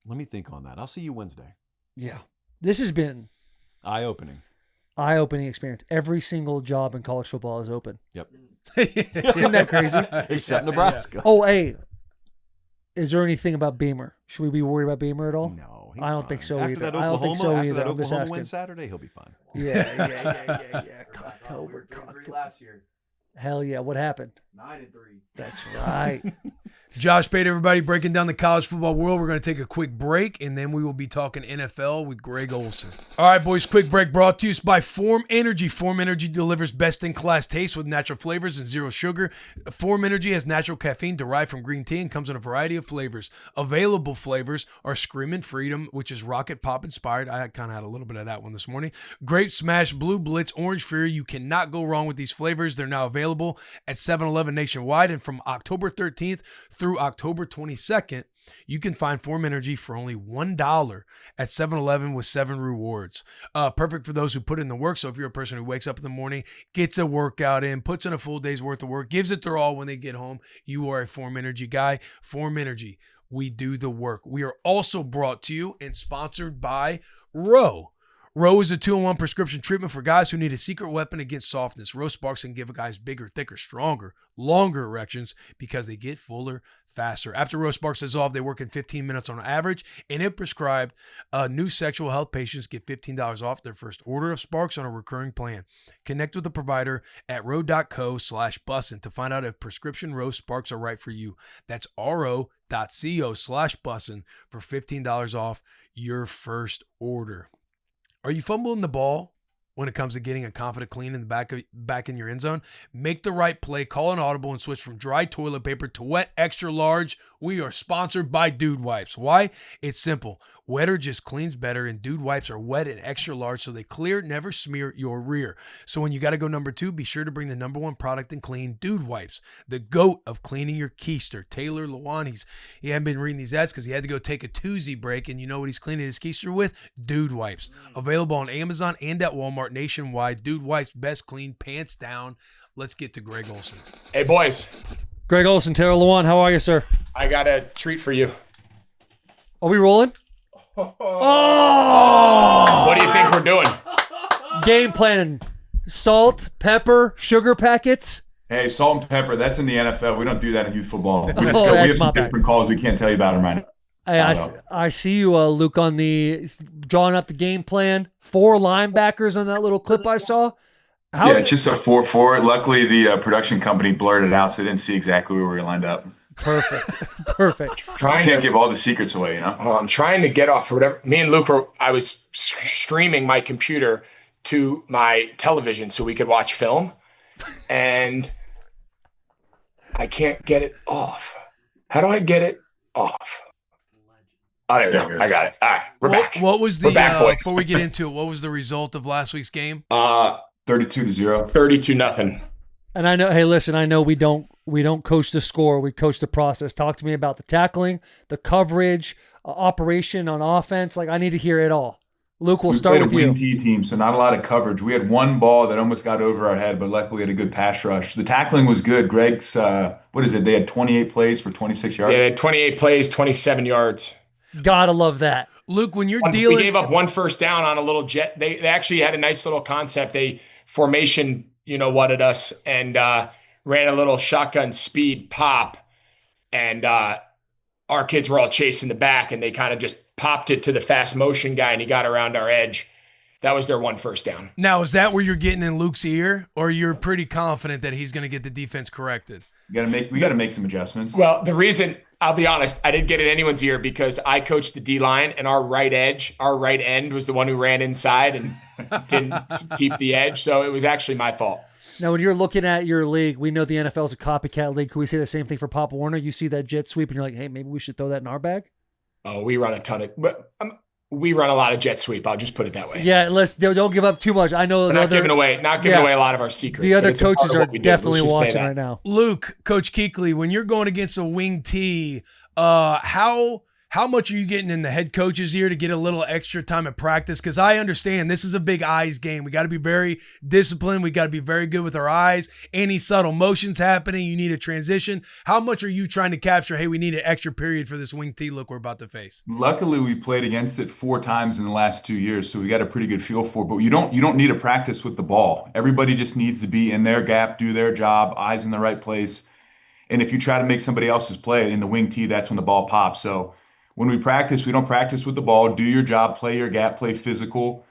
Let me think on that. I'll see you Wednesday.
Yeah. This has been
eye-opening
experience. Every single job in college football is open.
Yep.
Isn't that crazy?
Except Nebraska.
Yeah. Oh, hey. Is there anything about Beamer? Should we be worried about Beamer at all?
No.
I don't think so
either.
I don't think so either.
After that
I'm just
Oklahoma
asking.
win Saturday, he'll be fine.
Yeah. October.
Last year.
Hell yeah. What happened?
9-3.
That's right.
Josh Pate, everybody, breaking down the college football world. We're going to take a quick break, and then we will be talking NFL with Greg Olsen. All right, boys, quick break brought to you by Form Energy. Form Energy delivers best-in-class taste with natural flavors and zero sugar. Form Energy has natural caffeine derived from green tea and comes in a variety of flavors. Available flavors are Screamin' Freedom, which is Rocket Pop inspired. I kind of had a little bit of that one this morning. Grape Smash, Blue Blitz, Orange Fury. You cannot go wrong with these flavors. They're now available at 7-Eleven nationwide, and from October 13th through October 22nd, you can find Form Energy for only $1 at 7-Eleven with 7 rewards. Perfect for those who put in the work. So if you're a person who wakes up in the morning, gets a workout in, puts in a full day's worth of work, gives it their all when they get home, you are a Form Energy guy. Form Energy, we do the work. We are also brought to you and sponsored by Row. Row is a 2-in-1 prescription treatment for guys who need a secret weapon against softness. Row Sparks can give guys bigger, thicker, stronger, longer erections because they get fuller faster. After Row Sparks dissolve, they work in 15 minutes on average, and if prescribed, new sexual health patients get $15 off their first order of Sparks on a recurring plan. Connect with the provider at row.co/bussin to find out if prescription Row Sparks are right for you. That's ro.co/bussin for $15 off your first order. Are you fumbling the ball when it comes to getting a confident clean in the back in your end zone? Make the right play, call an audible, and switch from dry toilet paper to wet extra large. We are sponsored by Dude Wipes. Why? It's simple. Wetter just cleans better, and Dude Wipes are wet and extra large, so they clear, never smear your rear. So when you got to go number 2, be sure to bring the number 1 product in clean, Dude Wipes, the GOAT of cleaning your keister. Taylor Lewan, he hadn't been reading these ads because he had to go take a toozy break, and you know what he's cleaning his keister with? Dude Wipes. Available on Amazon and at Walmart nationwide. Dude Wipes, best clean, pants down. Let's get to Greg Olsen.
Hey, boys.
Greg Olsen, Taylor Lewan, how are you, sir?
I got a treat for you.
Are we rolling?
Oh! What do you think we're doing?
Game planning. Salt, pepper, sugar packets.
Hey, salt and pepper, that's in the NFL. We don't do that in youth football. We
Oh,
we have
that's my
some
bad.
different calls. We can't tell you about them right now.
Hey, I see you, Luke, on the drawing up the game plan. 4 linebackers on that little clip I saw.
Yeah, it's just a 4-4. Luckily, the production company blurred it out, so they didn't see exactly where we were lined up.
Perfect.
I can't give all the secrets away, you know?
I'm trying to get off whatever. Me and Luke I was streaming my computer to my television so we could watch film, and I can't get it off. How do I get it off? Oh, there we go. I got it. All right, we're back.
What was the
We're back, boys.
before we get into it? What was the result of last week's game?
32-0.
32-0.
And I know, hey, listen, I know we don't coach the score, we coach the process. Talk to me about the tackling, the coverage, operation on offense. Like, I need to hear it all. Luke, we'll start with
We
you.
played a wing T team, so not a lot of coverage. We had one ball that almost got over our head, but luckily we had a good pass rush. The tackling was good. Greg's, what is it? They had 28 plays for 26 yards.
Yeah, 28 plays, 27 yards.
Gotta love that.
Luke, when you're
We
dealing,
gave up 1 first down on a little jet. They actually had a nice little concept. They formation, whatted us and ran a little shotgun speed pop, and our kids were all chasing the back, and they kind of just popped it to the fast motion guy, and he got around our edge. That was their 1 first down.
now is that where you're getting in Luke's ear, or you're pretty confident that he's going to get the defense corrected?
We got to make some adjustments.
Well, the reason, I'll be honest, I didn't get in anyone's ear because I coached the D-line, and our right end was the one who ran inside and didn't keep the edge. So it was actually my fault.
Now, when you're looking at your league, we know the NFL is a copycat league. Can we say the same thing for Pop Warner? You see that jet sweep and you're like, hey, maybe we should throw that in our bag?
Oh, we run we run a lot of jet sweep. I'll just put it that way.
Yeah, don't give up too much. I know
We're not giving away a lot of our secrets.
The other
but it's a part
coaches
of
are
what we do.
definitely
Let's just say
watching
that.
right now.
Luke, Coach Kuechly, when you're going against a wing T, how much are you getting in the head coach's ear to get a little extra time at practice? Because I understand this is a big eyes game. We got to be very disciplined. We got to be very good with our eyes. Any subtle motions happening, you need a transition. How much are you trying to capture, hey, we need an extra period for this wing T look we're about to face?
Luckily, we played against it 4 times in the last 2 years, so we got a pretty good feel for it. But you don't need to practice with the ball. Everybody just needs to be in their gap, do their job, eyes in the right place. And if you try to make somebody else's play in the wing T, that's when the ball pops. So when we practice, we don't practice with the ball. Do your job, play your gap, play physical,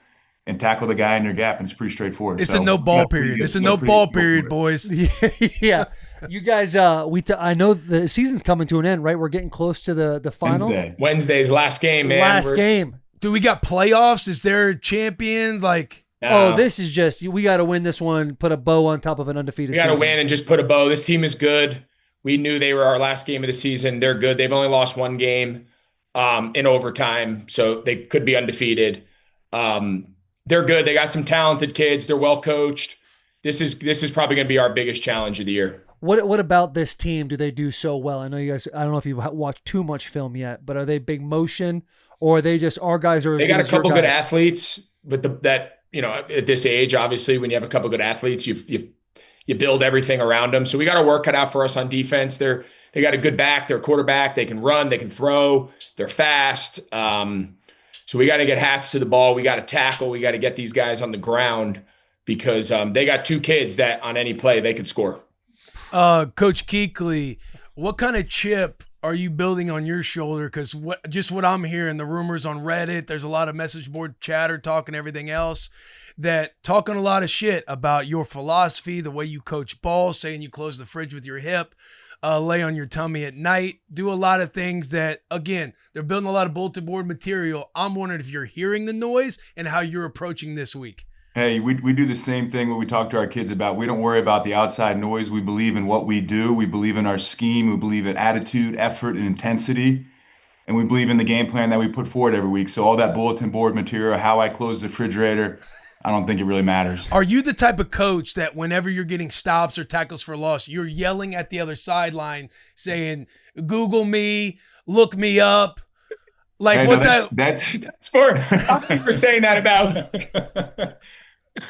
and tackle the guy in your gap, and it's pretty straightforward.
It's a no ball period. It's a no ball period, boys.
Yeah. You guys, I know the season's coming to an end, right? We're getting close to the final.
Wednesday's last game, man.
Last game.
Do we got playoffs? Is there champions? Like,
oh, this is just, we got to win this one, put a bow on top of an undefeated season.
We got to win and just put a bow. This team is good. We knew they were our last game of the season. They're good. They've only lost one game in overtime, so they could be undefeated. They're good. They got some talented kids. They're well coached. This is probably going to be our biggest challenge of the year.
What about this team do they do so well? I know you guys, I don't know if you've watched too much film yet, but are they big motion or are they just, our guys are as
They
good
got a
as your
couple good
guys?
athletes with at this age, obviously, when you have a couple good athletes, you build everything around them. So we got to work cut out for us on defense. They got a good back. They're a quarterback. They can run. They can throw. They're fast. So we got to get hats to the ball. We got to tackle. We got to get these guys on the ground because they got two kids that on any play they could score.
Coach Kuechly, what kind of chip are you building on your shoulder? Because what I'm hearing, the rumors on Reddit, there's a lot of message board chatter talking everything else, that talking a lot of shit about your philosophy, the way you coach ball, saying you close the fridge with your hip, lay on your tummy at night, do a lot of things that, again, they're building a lot of bulletin board material. I'm wondering if you're hearing the noise and how you're approaching this week.
Hey, we do the same thing when we talk to our kids about. We don't worry about the outside noise. We believe in what we do. We believe in our scheme. We believe in attitude, effort, and intensity. And we believe in the game plan that we put forward every week. So all that bulletin board material, how I close the refrigerator, I don't think it really matters.
Are you the type of coach that whenever you're getting stops or tackles for loss, you're yelling at the other sideline saying, Google me, look me up? Like,
Hey,
what
no,
type?
That's for thank you for saying that about.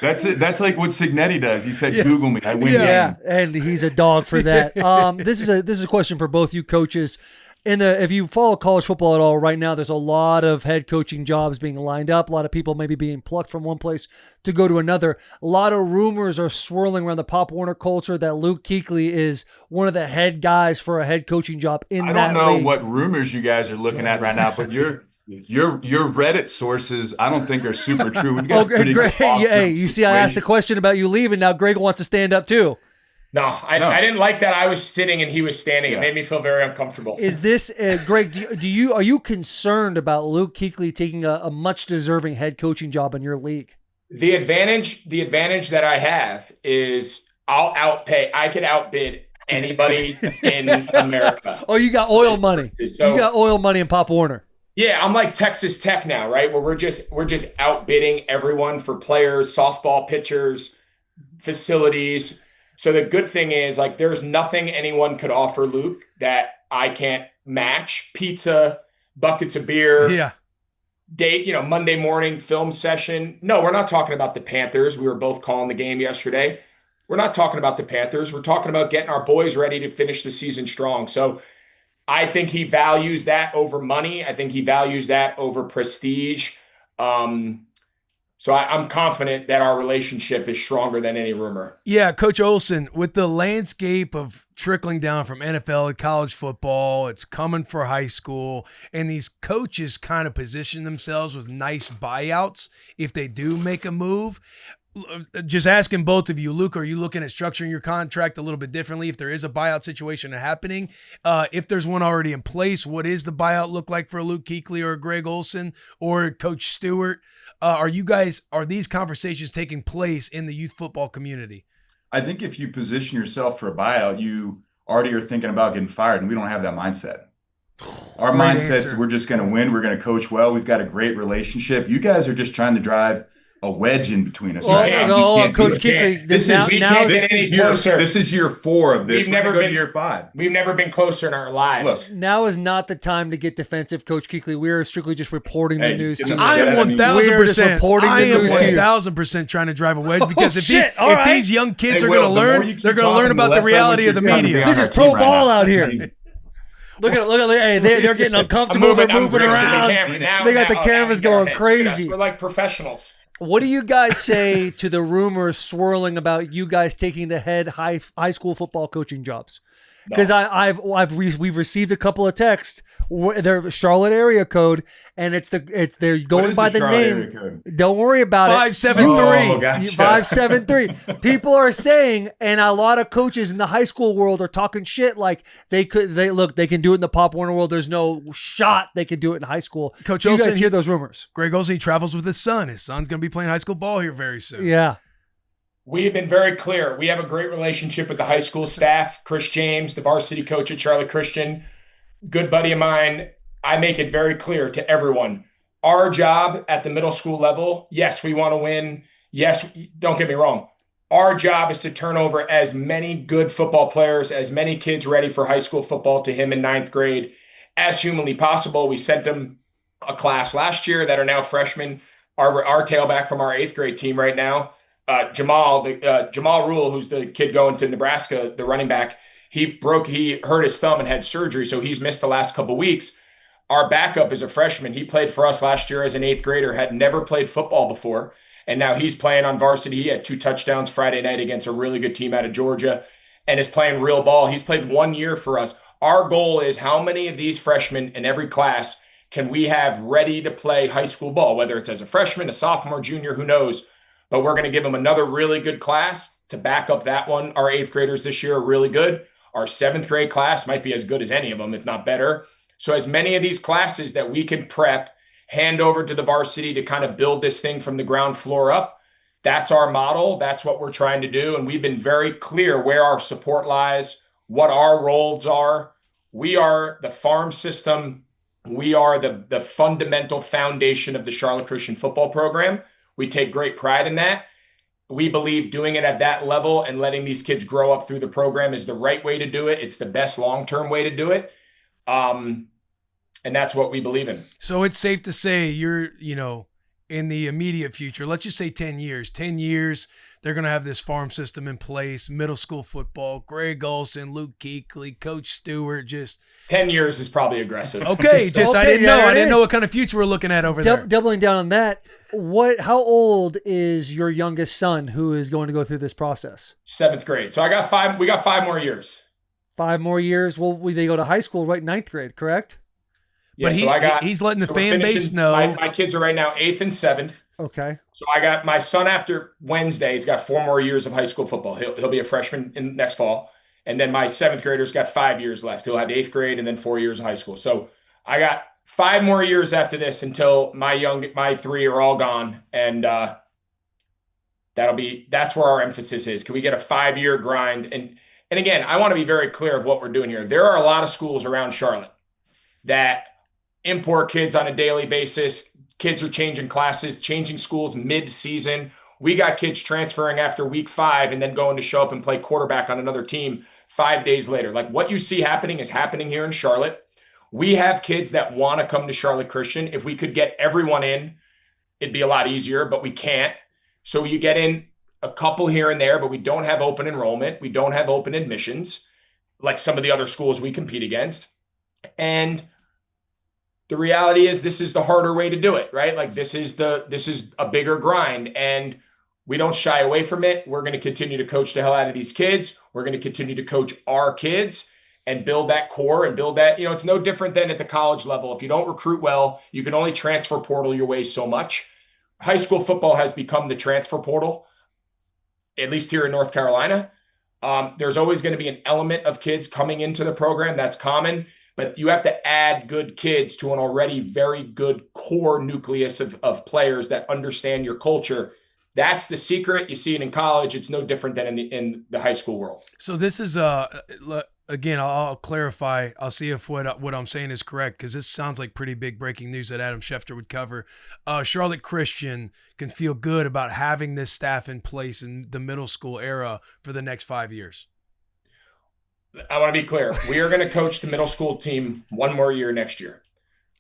That's it. That's like what Signetti does. He said, Google me. I win.
Yeah, and he's a dog for that. This is a question for both you coaches. If you follow college football at all right now, there's a lot of head coaching jobs being lined up. A lot of people maybe being plucked from one place to go to another. A lot of rumors are swirling around the Pop Warner culture that Luke Kuechly is one of the head guys for a head coaching job in that
I don't know
league.
what rumors you guys are looking at right now, but your Reddit sources, I don't think are super true. We've got pretty
Greg,
good off-field
hey, you see, I asked a
situation.
question about you leaving. Now Greg wants to stand up too.
No, I didn't like that. I was sitting and he was standing. It made me feel very uncomfortable.
Is this Greg? Are you concerned about Luke Kuechly taking a much deserving head coaching job in your league?
The advantage that I have is I could outbid anybody in America.
Oh, you got oil money.
So,
You got oil money in Pop Warner.
yeah, I'm like Texas Tech now, right? Where we're just outbidding everyone for players, softball pitchers, facilities. So the good thing is, like, there's nothing anyone could offer Luke that I can't match. Pizza, buckets of beer, date, Monday morning film session. No, we're not talking about the Panthers. We were both calling the game yesterday. We're not talking about the Panthers. We're talking about getting our boys ready to finish the season strong. So I think he values that over money. I think he values that over prestige. So I'm confident that our relationship is stronger than any rumor.
Yeah, Coach Olsen, with the landscape of trickling down from NFL to college football, it's coming for high school, and these coaches kind of position themselves with nice buyouts if they do make a move. Just asking both of you, Luke, are you looking at structuring your contract a little bit differently if there is a buyout situation happening? If there's one already in place, what is the buyout look like for Luke Kuechly or Greg Olsen or Coach Stewart? Are these conversations taking place in the youth football community?
I think if you position yourself for a buyout, you already are thinking about getting fired, and we don't have that mindset. Our
Great
mindset is
answer.
we're just going to win. We're going to coach well. We've got a great relationship. You guys are just trying to drive a wedge in between us. right now. You can't do
Coach
it.
Kuechly,
This is
we can't get any closer.
This is year 4 of this.
We've
We're
never
going to go
been-
to year 5.
We've never been closer in our lives.
Look,
now is not the time to get defensive, Coach Kuechly. We are strictly just reporting the
Hey,
news
just
to
get
you.
them-
I am
Yeah, I mean,
1,000%.
reporting the
I am
news to you.
1,000% trying to drive a wedge because if
shit. All right.
these young kids
Hey,
are
Will,
going to
the more
learn,
you keep
they're going to
talking,
learn about
the
the
less
reality of the
interest you're
media.
gonna
This
be
is
on
pro
our team
ball
right
out
now.
here. Look at hey, they're getting uncomfortable. They're
I'm
moving
gripping the
around.
camera. Now,
They got the
now,
cameras
now,
going
now,
crazy.
We're like professionals.
What do you guys say to the rumors swirling about you guys taking the head high school football coaching jobs? Because we've received a couple of texts. They're Charlotte area code, and they're going by the name. Don't worry about
573.
it. 573. People are saying, and a lot of coaches in the high school world are talking shit like they can do it in the Pop Warner world. There's no shot they could do it in high school.
Coach
you
Olsen,
guys hear those rumors?
Greg Olsen, he travels with his son. His son's going to be playing high school ball here very soon.
Yeah.
We have been very clear. We have a great relationship with the high school staff. Chris James, the varsity coach at Charlotte Christian, good buddy of mine. I make it very clear to everyone. Our job at the middle school level, yes, we want to win. Yes, don't get me wrong. Our job is to turn over as many good football players, as many kids ready for high school football to him in 9th grade as humanly possible. We sent him a class last year that are now freshmen. Our tailback from our 8th grade team right now, Jamal Rhule, who's the kid going to Nebraska, the running back, he hurt his thumb and had surgery, so he's missed the last couple weeks. Our backup is a freshman. He played for us last year as an 8th grader, had never played football before, and now he's playing on varsity. He had 2 touchdowns Friday night against a really good team out of Georgia and is playing real ball. He's played 1 year for us. Our goal is how many of these freshmen in every class can we have ready to play high school ball, whether it's as a freshman, a sophomore, junior, who knows. But we're going to give them another really good class to back up that one. Our 8th graders this year are really good. Our 7th grade class might be as good as any of them, if not better. So as many of these classes that we can prep, hand over to the varsity to kind of build this thing from the ground floor up, that's our model. That's what we're trying to do. And we've been very clear where our support lies, what our roles are. We are the farm system. We are the fundamental foundation of the Charlotte Christian football program. We take great pride in that. We believe doing it at that level and letting these kids grow up through the program is the right way to do it. It's the best long-term way to do it. And that's what we believe in.
So it's safe to say you're, in the immediate future, let's just say 10 years. 10 years, they're going to have this farm system in place, middle school football, Greg Olsen, Luke Kuechly, Coach Stewart, just
10 years is probably aggressive.
Okay, I didn't know. I didn't know what kind of future we're looking at over there.
Doubling down on that, how old is your youngest son who is going to go through this process?
7th grade. So we got 5 more years.
5 more years. Well, they go to high school, right? 9th grade, correct?
Yeah, but he's letting the fan base know.
My kids are right now 8th and 7th.
Okay.
So I got my son after Wednesday. He's got 4 more years of high school football. He'll be a freshman in next fall. And then my 7th grader's got 5 years left. He'll have 8th grade and then 4 years of high school. So I got 5 more years after this until my 3 are all gone. And that's where our emphasis is. Can we get a 5-year grind? And again, I want to be very clear of what we're doing here. There are a lot of schools around Charlotte that import kids on a daily basis. Kids are changing classes, changing schools mid-season. We got kids transferring after week 5 and then going to show up and play quarterback on another team 5 days later. Like what you see happening is happening here in Charlotte. We have kids that want to come to Charlotte Christian. If we could get everyone in, it'd be a lot easier, but we can't. So you get in a couple here and there, but we don't have open enrollment. We don't have open admissions like some of the other schools we compete against. And the reality is this is the harder way to do it, right? Like this is a bigger grind and we don't shy away from it. We're going to continue to coach the hell out of these kids. We're going to continue to coach our kids and build that core and build that, it's no different than at the college level. If you don't recruit well, you can only transfer portal your way so much. High school football has become the transfer portal, at least here in North Carolina. There's always going to be an element of kids coming into the program. That's common. But you have to add good kids to an already very good core nucleus of players that understand your culture. That's the secret. You see it in college. It's no different than in the high school world.
So this is, again, I'll clarify. I'll see if what I'm saying is correct because this sounds like pretty big breaking news that Adam Schefter would cover. Charlotte Christian can feel good about having this staff in place in the middle school era for the next 5 years.
I want to be clear. We are going to coach the middle school team 1 more year next year.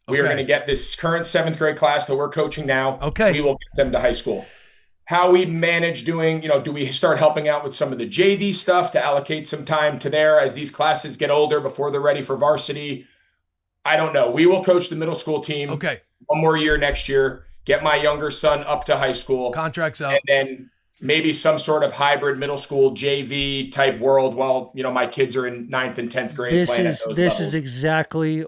We are going to get this current 7th grade class that we're coaching now.
Okay.
We will get them to high school. How we manage doing, do we start helping out with some of the JV stuff to allocate some time to there as these classes get older before they're ready for varsity? I don't know. We will coach the middle school team 1 more year next year, get my younger son up to high school,
Contracts out.
and then maybe some sort of hybrid middle school JV type world while, my kids are in 9th and 10th grade playing at those
This
levels.
is exactly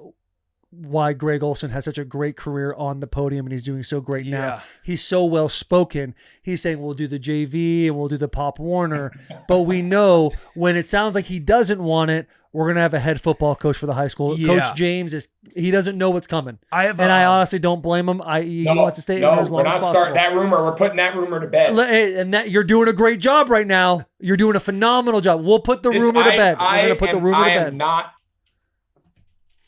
why Greg Olsen has such a great career on the podium, and he's doing so great now.
Yeah.
He's so well spoken. He's saying we'll do the JV and we'll do the Pop Warner, but we know when it sounds like he doesn't want it, we're gonna have a head football coach for the high school.
Yeah.
Coach James he doesn't know what's coming.
I
honestly don't blame him. He wants to stay in there as long as possible.
Starting that rumor. We're putting that rumor to bed.
And that you're doing a great job right now. You're doing a phenomenal job. We'll put the rumor to bed. We're going to put the rumor to bed.
I am not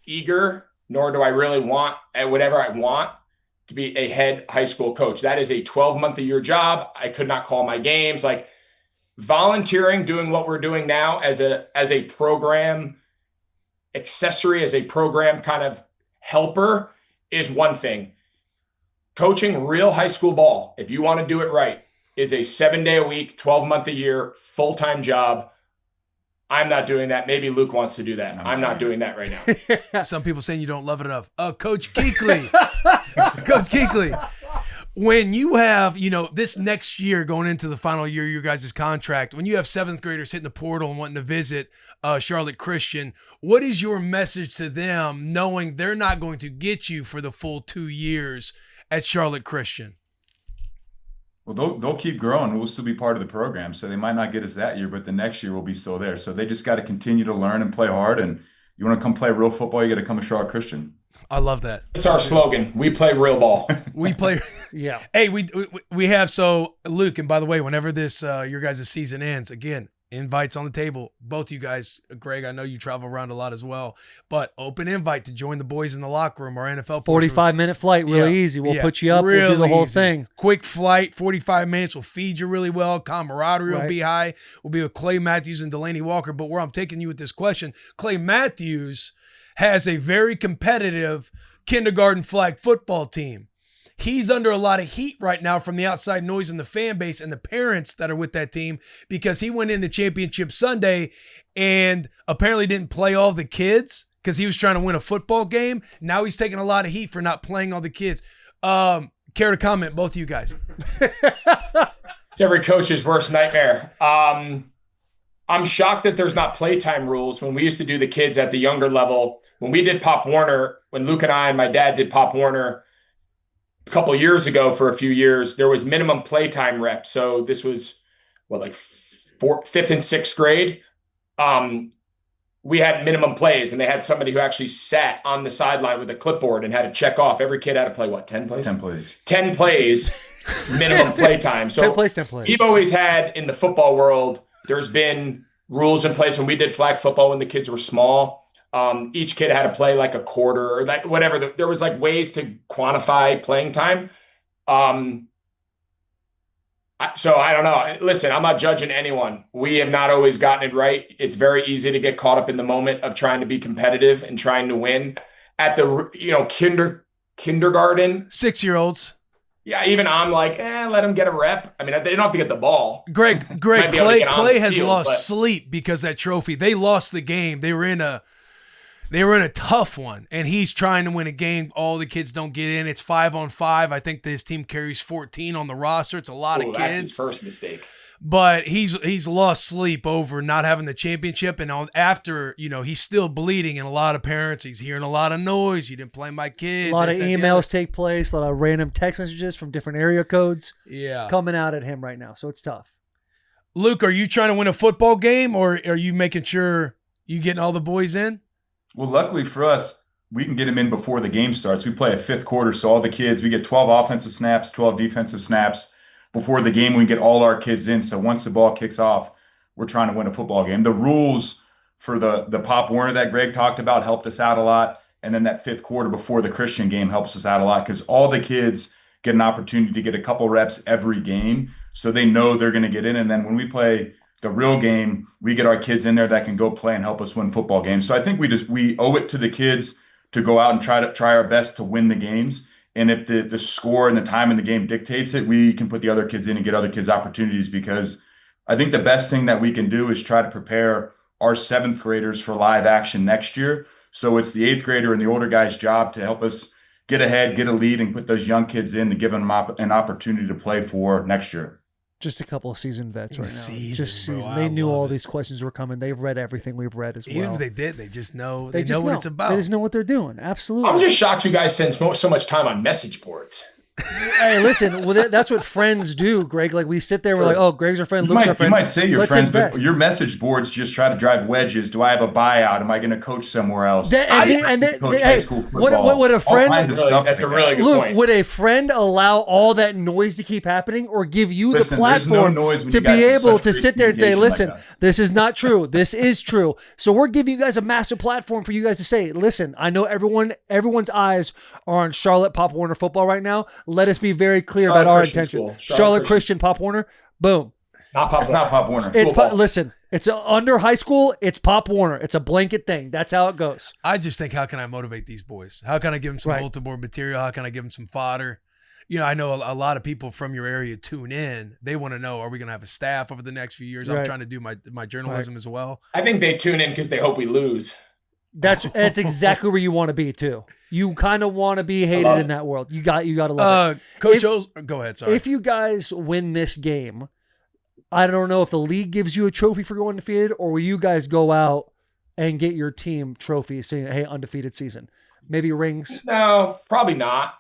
eager, nor do I really want whatever I want to be a head high school coach. That is a 12-month-a-year job. I could not call my games. Like volunteering, doing what we're doing now as a program accessory, as a program kind of helper is one thing. Coaching real high school ball, if you want to do it right, is a 7-day-a-week, 12-month-a-year, full-time job. I'm not doing that. Maybe Luke wants to do that. I'm not doing that right now.
Some people saying you don't love it enough. Coach Kuechly. Coach Kuechly. When you have, this next year going into the final year of your guys' contract, when you have 7th graders hitting the portal and wanting to visit Charlotte Christian, what is your message to them knowing they're not going to get you for the full 2 years at Charlotte Christian?
Well, they'll keep growing. We'll still be part of the program. So they might not get us that year, but the next year we'll be still there. So they just got to continue to learn and play hard. And you want to come play real football, you got to come to Charlotte Christian.
I love that.
It's our slogan. We play real ball.
We play.
Yeah.
Hey, we have, so Luke, and by the way, whenever this, your guys' season ends, again, invites on the table. Both you guys, Greg, I know you travel around a lot as well, but open invite to join the boys in the locker room, our NFL
45-minute flight, really easy. We'll put you up. We'll do the whole thing.
Quick flight, 45 minutes. We'll feed you really well. Camaraderie will be high. We'll be with Clay Matthews and Delanie Walker. But where I'm taking you with this question, Clay Matthews has a very competitive kindergarten flag football team. He's under a lot of heat right now from the outside noise in the fan base and the parents that are with that team because he went into Championship Sunday and apparently didn't play all the kids because he was trying to win a football game. Now he's taking a lot of heat for not playing all the kids. Care to comment, both of you guys?
It's every coach's worst nightmare. I'm shocked that there's not playtime rules. When we used to do the kids at the younger level, when we did Pop Warner, when Luke and I and my dad did Pop Warner a couple of years ago for a few years, there was minimum playtime reps. So this was like 5th and 6th grade. We had minimum plays, and they had somebody who actually sat on the sideline with a clipboard and had to check off. Every kid had to play 10 plays?
10 plays.
10 plays, minimum playtime. So
10 plays.
we've always had in the football world, there's been rules in place when we did flag football when the kids were small. Each kid had to play like a quarter or like whatever. There was like ways to quantify playing time. So I don't know. Listen, I'm not judging anyone. We have not always gotten it right. It's very easy to get caught up in the moment of trying to be competitive and trying to win at the, kindergarten.
6-year-olds.
Yeah, even I'm like, let them get a rep. I mean, they don't have to get the ball.
Greg, Clay has
field,
lost sleep because that trophy. They lost the game. They were in a tough one, and he's trying to win a game. All the kids don't get in. It's 5-on-5. I think his team carries 14 on the roster. It's a lot of kids.
That's his first mistake.
But he's lost sleep over not having the championship, and after he's still bleeding. And a lot of parents, he's hearing a lot of noise. You didn't play my kid.
A lot of emails take place. A lot of random text messages from different area codes. Coming out at him right now. So it's tough.
Luke, are you trying to win a football game, or are you making sure you getting all the boys in?
Well, luckily for us, we can get them in before the game starts. We play a 5th quarter, so all the kids, we get 12 offensive snaps, 12 defensive snaps. Before the game, we get all our kids in. So once the ball kicks off, we're trying to win a football game. The rules for the Pop Warner that Greg talked about helped us out a lot. And then that 5th quarter before the Christian game helps us out a lot because all the kids get an opportunity to get a couple reps every game. So they know they're going to get in. And then when we play the real game, we get our kids in there that can go play and help us win football games. So I think we owe it to the kids to go out and try our best to win the games. And if the score and the time in the game dictates it, we can put the other kids in and get other kids opportunities because I think the best thing that we can do is try to prepare our 7th graders for live action next year. So it's the 8th grader and the older guy's job to help us get ahead, get a lead, and put those young kids in to give them an opportunity to play for next year.
Just a couple of seasoned vets right now. Just
bro.
seasoned. They knew all these questions were coming. They've read everything we've read as well.
Even if they did, they just know.
They
know what it's about.
They just know what they're doing. Absolutely.
I'm just shocked you guys spend so much time on message boards.
Hey, listen, well, that's what friends do, Greg. Like we sit there, we're like, oh, Greg's our friend, Luke's our friend.
You might say you're
Let's
friends,
invest.
but your message boards just try to drive wedges. Do I have a buyout? Am I going to coach somewhere else?
Hey, would a friend?
That's a really good
Luke,
point.
would a friend allow all that noise to keep happening, or give you the platform to be able to sit there and say, listen, this is not true. This is true. So we're giving you guys a massive platform for you guys to say, listen, I know everyone's eyes are on Charlotte Pop Warner football right now. Let us be very clear about our intention. Charlotte Christian Pop Warner, boom.
Not Pop Warner.
Listen, it's under high school. It's Pop Warner. It's a blanket thing. That's how it goes.
I just think, how can I motivate these boys? How can I give them some bulletin board material? How can I give them some fodder? You know, I know a lot of people from your area tune in. They want to know, are we going to have a staff over the next few years? I'm trying to do my journalism as well.
I think they tune in because they hope we lose.
That's exactly where you want to be too. You kind of want to be hated in that world. You got to love it.
Coach O's, go ahead. Sorry.
If you guys win this game, I don't know if the league gives you a trophy for going undefeated, or will you guys go out and get your team trophies saying, hey, undefeated season? Maybe rings?
No, probably not.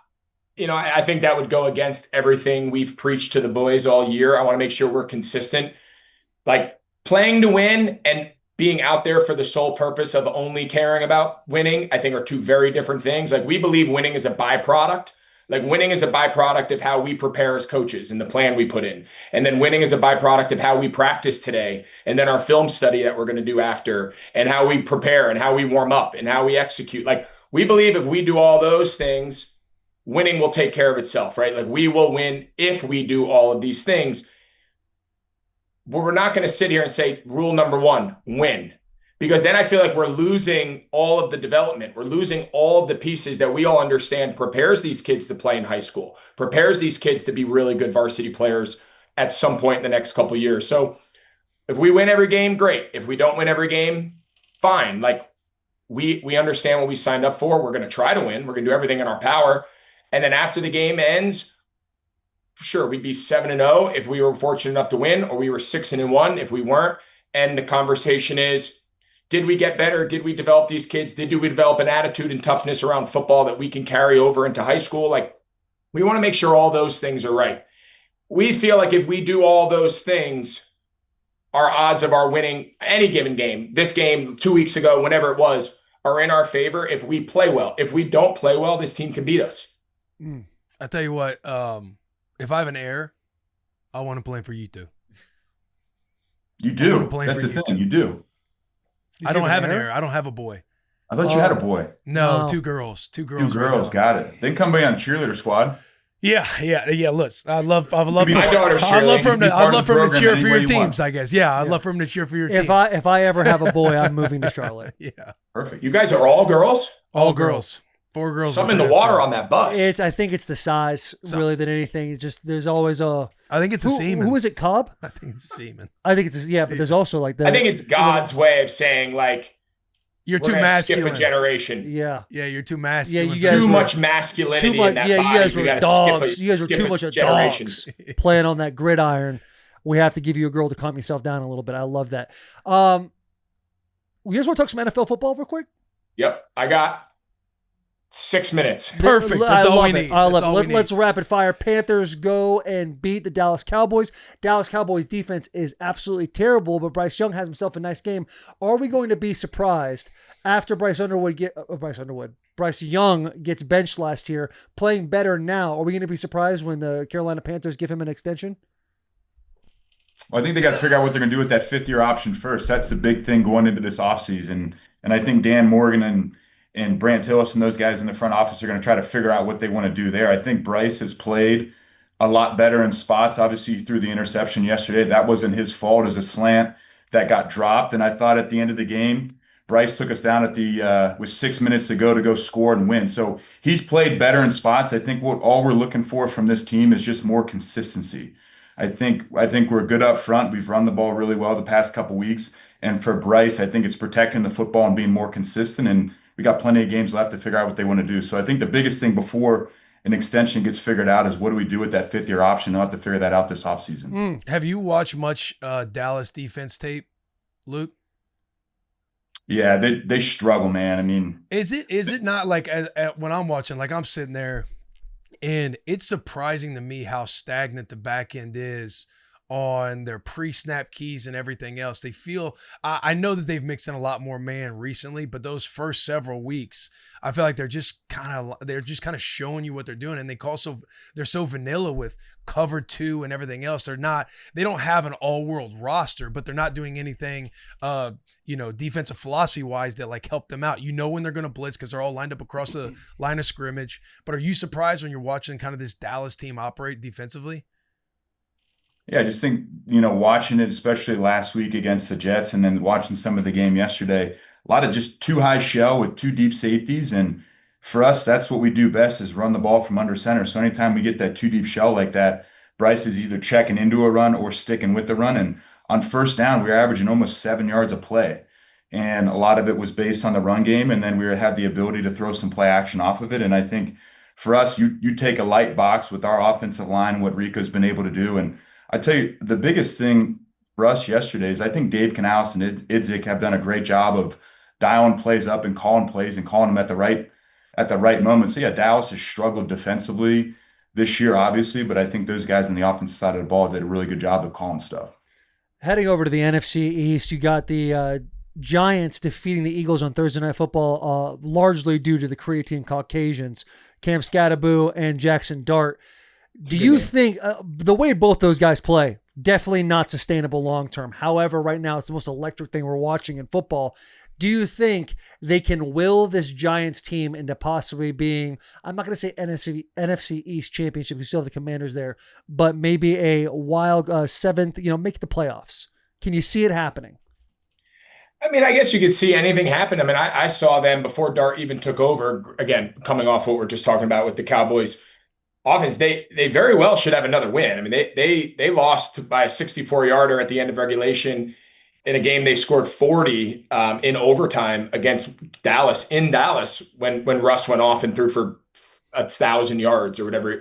You know, I think that would go against everything we've preached to the boys all year. I want to make sure we're consistent. Like playing to win and being out there for the sole purpose of only caring about winning, I think are two very different things. Like we believe winning is a byproduct. Like winning is a byproduct of how we prepare as coaches and the plan we put in. And then winning is a byproduct of how we practice today. And then our film study that we're going to do after, and how we prepare and how we warm up and how we execute. Like we believe if we do all those things, winning will take care of itself, right? Like we will win if we do all of these things. But we're not going to sit here and say, rule number one, win. Because then I feel like we're losing all of the development. We're losing all of the pieces that we all understand prepares these kids to play in high school, prepares these kids to be really good varsity players at some point in the next couple of years. So if we win every game, great. If we don't win every game, fine. Like we understand what we signed up for. We're going to try to win. We're going to do everything in our power. And then after the game ends, sure, we'd be 7-0 if we were fortunate enough to win, or we were 6-1 if we weren't. And the conversation is, did we get better? Did we develop these kids? Did we develop an attitude and toughness around football that we can carry over into high school? Like, we want to make sure all those things are right. We feel like if we do all those things, our odds of our winning any given game, this game, 2 weeks ago, whenever it was, are in our favor if we play well. If we don't play well, this team can beat us.
I tell you what, if I have an heir, I want to play for you two.
You do. That's the thing. You do.
I don't have an heir. I don't have a boy.
I thought you had a boy.
No, two girls. Two girls.
Got it. They can come by on cheerleader squad.
Yeah. Look, I'd love for him to cheer for your teams. I guess. Yeah, I'd love for him to cheer for your team.
If I ever have a boy, I'm moving to Charlotte.
Yeah.
Perfect.
You guys are all girls?
All girls. 4 girls.
Some in the water on that bus.
I think it's the size really than anything. Just there's always a.
I think it's a semen.
Who is it? Cobb?
I think it's a semen.
I think it's but there's also like the.
I think it's God's way of saying like
you're too masculine.
Skip a generation.
Yeah.
Yeah, you're too masculine.
Yeah, you guys
too much masculinity in that body.
You guys were dogs. You guys were too much of dogs playing on that gridiron. We have to give you a girl to calm yourself down a little bit. I love that. You guys want to talk some NFL football real quick?
Yep, I got 6 minutes.
Perfect. That's all we need.
I love it. Let's rapid fire. Panthers go and beat the Dallas Cowboys. Dallas Cowboys defense is absolutely terrible, but Bryce Young has himself a nice game. Are we going to be surprised after Bryce Young gets benched last year, playing better now? Are we going to be surprised when the Carolina Panthers give him an extension?
Well, I think they got to figure out what they're going to do with that 5th-year option first. That's the big thing going into this offseason. And I think Dan Morgan and Brant Tillis and those guys in the front office are going to try to figure out what they want to do there. I think Bryce has played a lot better in spots. Obviously, he threw the interception yesterday. That wasn't his fault. It was a slant that got dropped. And I thought at the end of the game, Bryce took us down at with 6 minutes to go score and win. So he's played better in spots. I think all we're looking for from this team is just more consistency. I think we're good up front. We've run the ball really well the past couple weeks. And for Bryce, I think it's protecting the football and being more consistent. And we got plenty of games left to figure out what they want to do. So I think the biggest thing before an extension gets figured out is what do we do with that 5th-year option? They'll have to figure that out this offseason.
Have you watched much Dallas defense tape, Luke?
Yeah, they struggle, man. I mean,
is it not like when I'm watching, like I'm sitting there, and it's surprising to me how stagnant the back end is on their pre-snap keys and everything else. They feel, I know that they've mixed in a lot more man recently, but those first several weeks, I feel like they're just kind of showing you what they're doing, and they're so vanilla with cover 2 and everything else. They don't have an all-world roster, but they're not doing anything defensive philosophy wise that like help them out. You know when they're going to blitz because they're all lined up across the line of scrimmage. But are you surprised when you're watching kind of this Dallas team operate defensively?
Yeah, I just think, watching it, especially last week against the Jets and then watching some of the game yesterday, a lot of just too high shell with 2 deep safeties. And for us, that's what we do best is run the ball from under center. So anytime we get that 2 deep shell like that, Bryce is either checking into a run or sticking with the run. And on first down, we were averaging almost 7 yards a play. And a lot of it was based on the run game. And then we had the ability to throw some play action off of it. And I think for us, you take a light box with our offensive line, what Rico's been able to do. And I tell you, the biggest thing for us yesterday is I think Dave Canales and Idzik have done a great job of dialing plays up and calling plays and calling them at the right moment. So yeah, Dallas has struggled defensively this year, obviously, but I think those guys on the offensive side of the ball did a really good job of calling stuff.
Heading over to the NFC East, you got the Giants defeating the Eagles on Thursday Night Football, largely due to the creatine Caucasians, Cam Scatterboo and Jackson Dart. Do you think the way both those guys play, definitely not sustainable long-term. However, right now it's the most electric thing we're watching in football. Do you think they can will this Giants team into possibly being, I'm not going to say NFC East championship, we still have the Commanders there, but maybe a wild 7th, make the playoffs? Can you see it happening?
I mean, I guess you could see anything happen. I mean, I saw them before Dart even took over, again, coming off what we're just talking about with the Cowboys offense, they very well should have another win. I mean, they lost by a 64-yarder at the end of regulation in a game they scored 40 in overtime against Dallas in Dallas when Russ went off and threw for 1,000 yards or whatever,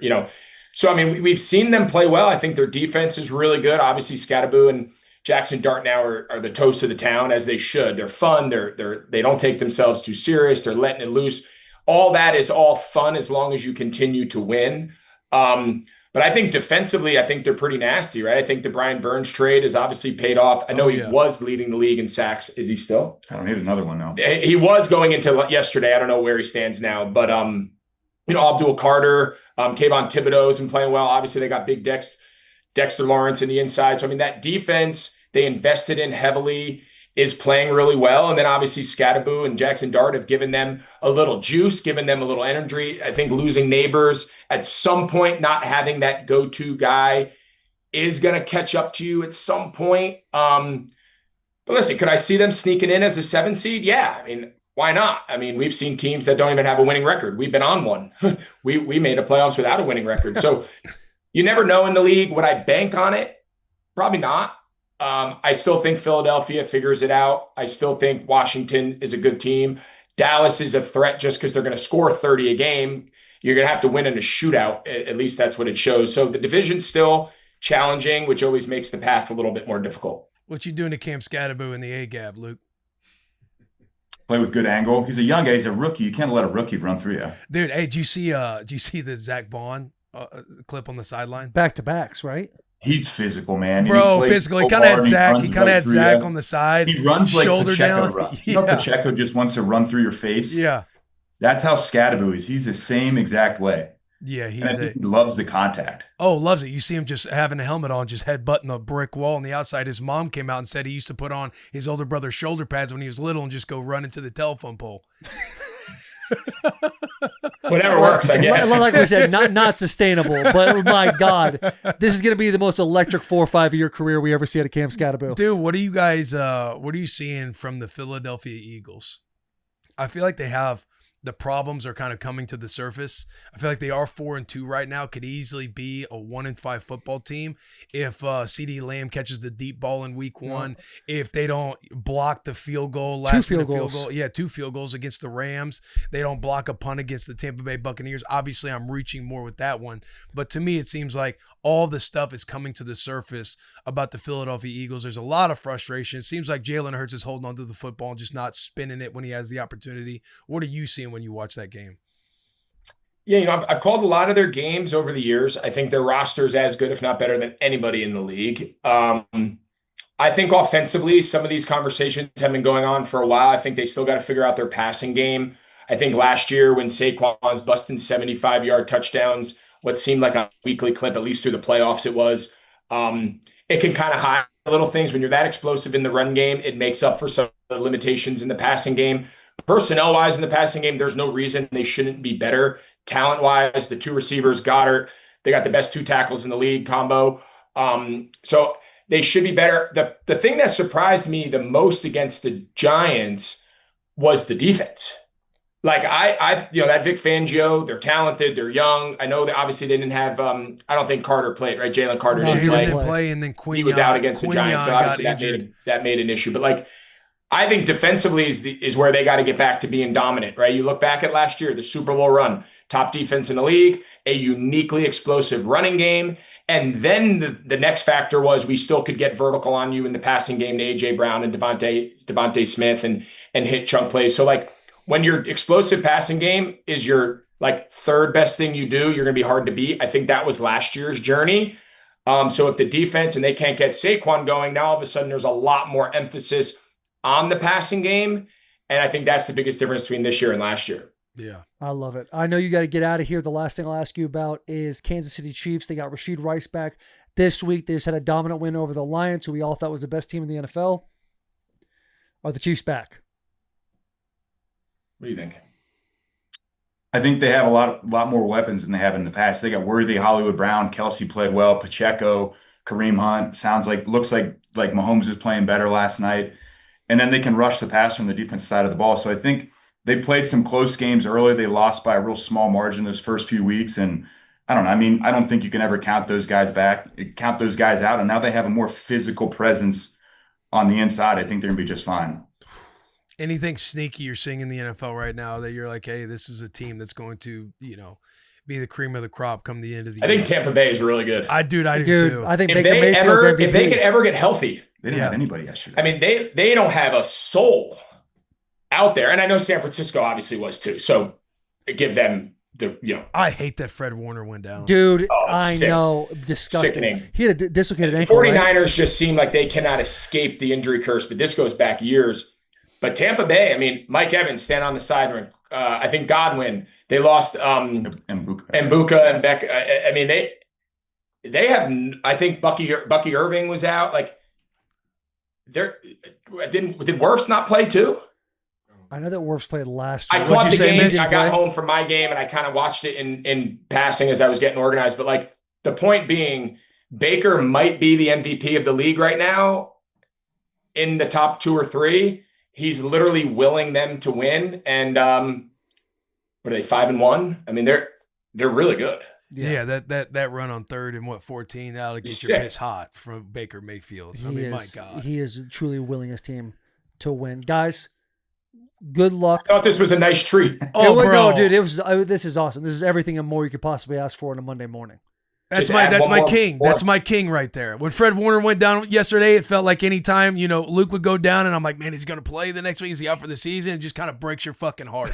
So, I mean, we've seen them play well. I think their defense is really good. Obviously, Scatterboo and Jackson Dart now are the toast of the town, as they should. They're fun. They don't take themselves too serious. They're letting it loose. All that is all fun as long as you continue to win. But I think defensively, I think they're pretty nasty, right? I think the Brian Burns trade has obviously paid off. I know he was leading the league in sacks. Is he still?
I don't need another one now.
He was going into yesterday. I don't know where he stands now, but Abdul Carter, Kayvon Thibodeau's been playing well. Obviously, they got big Dexter Lawrence in the inside. So, I mean, that defense they invested in heavily is playing really well. And then obviously Scatterboo and Jackson Dart have given them a little juice, given them a little energy. I think losing Neighbors at some point, not having that go-to guy is going to catch up to you at some point. But listen, could I see them sneaking in as a 7 seed? Yeah. I mean, why not? I mean, we've seen teams that don't even have a winning record. We've been on one. We made a playoffs without a winning record. So you never know in the league. Would I bank on it? Probably not. I still think Philadelphia figures it out. I still think Washington is a good team. Dallas is a threat just because they're going to score 30 a game. You're going to have to win in a shootout. At least that's what it shows. So the division's still challenging, which always makes the path a little bit more difficult.
What you doing to Cam Scatterboo in the A-gap, Luke?
Play with good angle. He's a young guy. He's a rookie. You can't let a rookie run through you.
Dude, hey, do you see the Zach Bond clip on the sideline?
Back-to-backs, right?
He's physical, man.
Bro, physical. He kind of had Zach. He kind of had Zach on the side.
He runs like
shoulder
Pacheco
down.
runs. You know, Pacheco just wants to run through your face.
Yeah.
That's how Scatterboo is. He's the same exact way.
Yeah,
he loves the contact.
Oh, loves it. You see him just having a helmet on, just headbutting a brick wall on the outside. His mom came out and said he used to put on his older brother's shoulder pads when he was little and just go run into the telephone pole.
Whatever works, I guess.
Like we said, not sustainable. But my God, this is going to be the most electric 4 or 5 year career we ever see out of Cam Scatterboo.
Dude, what are you guys? What are you seeing from the Philadelphia Eagles? I feel like they have the problems are kind of coming to the surface. I feel like they are 4-2 right now. Could easily be a 1-5 football team if CD Lamb catches the deep ball in week 1. If they don't block the field goal, last minute field goal. Yeah, 2 field goals against the Rams. They don't block a punt against the Tampa Bay Buccaneers. Obviously, I'm reaching more with that one. But to me, it seems like all the stuff is coming to the surface about the Philadelphia Eagles. There's a lot of frustration. It seems like Jalen Hurts is holding onto the football and just not spinning it when he has the opportunity. What are you seeing when you watch that game?
Yeah, I've called a lot of their games over the years. I think their roster is as good, if not better, than anybody in the league. I think offensively, some of these conversations have been going on for a while. I think they still got to figure out their passing game. I think last year when Saquon's busting 75-yard touchdowns, what seemed like a weekly clip, at least through the playoffs it was, it can kind of hide little things. When you're that explosive in the run game, it makes up for some of the limitations in the passing game. Personnel-wise in the passing game, there's no reason they shouldn't be better. Talent-wise, the 2 receivers, Goddard, they got the best 2 tackles in the league combo. So they should be better. The thing that surprised me the most against the Giants was the defense. Like I that Vic Fangio, they're talented, they're young. I know that obviously they didn't have I don't think Carter played, right? Jalen Carter didn't play.
And then
he was out against the Giants, so obviously that made an issue. But like I think defensively is where they got to get back to being dominant, right? You look back at last year, the Super Bowl run, top defense in the league, a uniquely explosive running game. And then the next factor was we still could get vertical on you in the passing game to A.J. Brown and Devontae Smith and hit chunk plays. So like when your explosive passing game is your like third best thing you do, you're going to be hard to beat. I think that was last year's journey. So if the defense and they can't get Saquon going, now all of a sudden there's a lot more emphasis on the passing game. And I think that's the biggest difference between this year and last year.
Yeah.
I love it. I know you got to get out of here. The last thing I'll ask you about is Kansas City Chiefs. They got Rashid Rice back this week. They just had a dominant win over the Lions, who we all thought was the best team in the NFL. Are the Chiefs back?
What do you think?
I think they have a lot more weapons than they have in the past. They got Worthy, Hollywood Brown, Kelsey played well, Pacheco, Kareem Hunt. Looks like Mahomes was playing better last night. And then they can rush the pass from the defensive side of the ball. So I think they played some close games early. They lost by a real small margin those first few weeks. And I don't know. I mean, I don't think you can ever count those guys out. And now they have a more physical presence on the inside. I think they're going to be just fine.
Anything sneaky you're seeing in the NFL right now that you're like, hey, this is a team that's going to, be the cream of the crop come the end of the year?
I think Tampa Bay is really good.
I do too.
I think
if
Baker Mayfield's MVP.
If they could ever get healthy.
They didn't have anybody yesterday.
I mean, they don't have a soul out there. And I know San Francisco obviously was too. So give them
I hate that Fred Warner went down.
Dude, I know. Disgusting.
Sickening.
He had a dislocated ankle.
49ers
right?
just seem like they cannot escape the injury curse, but this goes back years. But Tampa Bay, I mean, Mike Evans stand on the sideline. I think Godwin. They lost Mbuka and Beck. I mean, they have. I think Bucky Irving was out. Like, did Wirfs not play too?
I know that Wirfs played last year.
I caught the game. I got home from my game and I kind of watched it in passing as I was getting organized. But like the point being, Baker might be the MVP of the league right now in the top 2 or 3. He's literally willing them to win. And what are they, 5-1? I mean, they're really good.
Yeah, that run on 3rd and 14, that'll get your piss hot from Baker Mayfield. My God.
He is truly willing his team to win. Guys, good luck.
I thought this was a nice treat.
Bro. No, dude, this is awesome. This is everything and more you could possibly ask for on a Monday morning.
That's my king. That's my king right there. When Fred Warner went down yesterday, it felt like any time, Luke would go down and I'm like, man, he's going to play the next week. Is he out for the season? It just kind of breaks your fucking heart.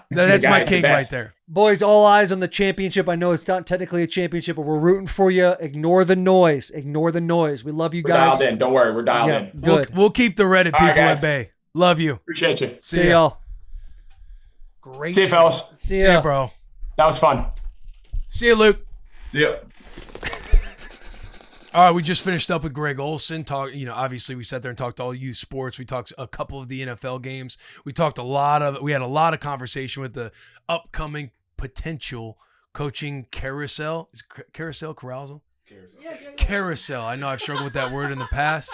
That's my king right there.
Boys, all eyes on the championship. I know it's not technically a championship, but we're rooting for you. Ignore the noise. We love you guys.
We're dialed in. Don't worry. We're dialed in.
Good.
We'll keep the Reddit people at bay. Love you.
Appreciate you.
See y'all. Great.
See you, fellas.
See ya,
bro.
That was fun.
See you, Luke.
See ya.
All right, we just finished up with Greg Olsen. Obviously we sat there and talked all youth sports. We talked a couple of the NFL games. We had a lot of conversation with the upcoming potential coaching carousel. Is it carousel?
Yeah,
Carousel. I know I've struggled with that word in the past.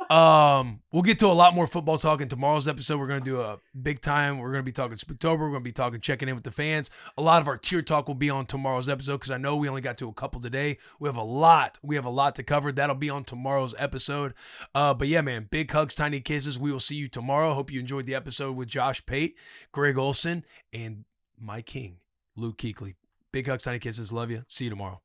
We'll get to a lot more football talk in tomorrow's episode. We're going to do a big time. We're going to be talking Spooktober. We're going to be talking checking in with the fans. A lot of our tier talk will be on tomorrow's episode because I know we only got to a couple today. We have a lot to cover. That'll be on tomorrow's episode. But yeah, man, big hugs, tiny kisses. We will see you tomorrow. Hope you enjoyed the episode with Josh Pate, Greg Olsen, and my king, Luke Kuechly. Big hugs, tiny kisses. Love you. See you tomorrow.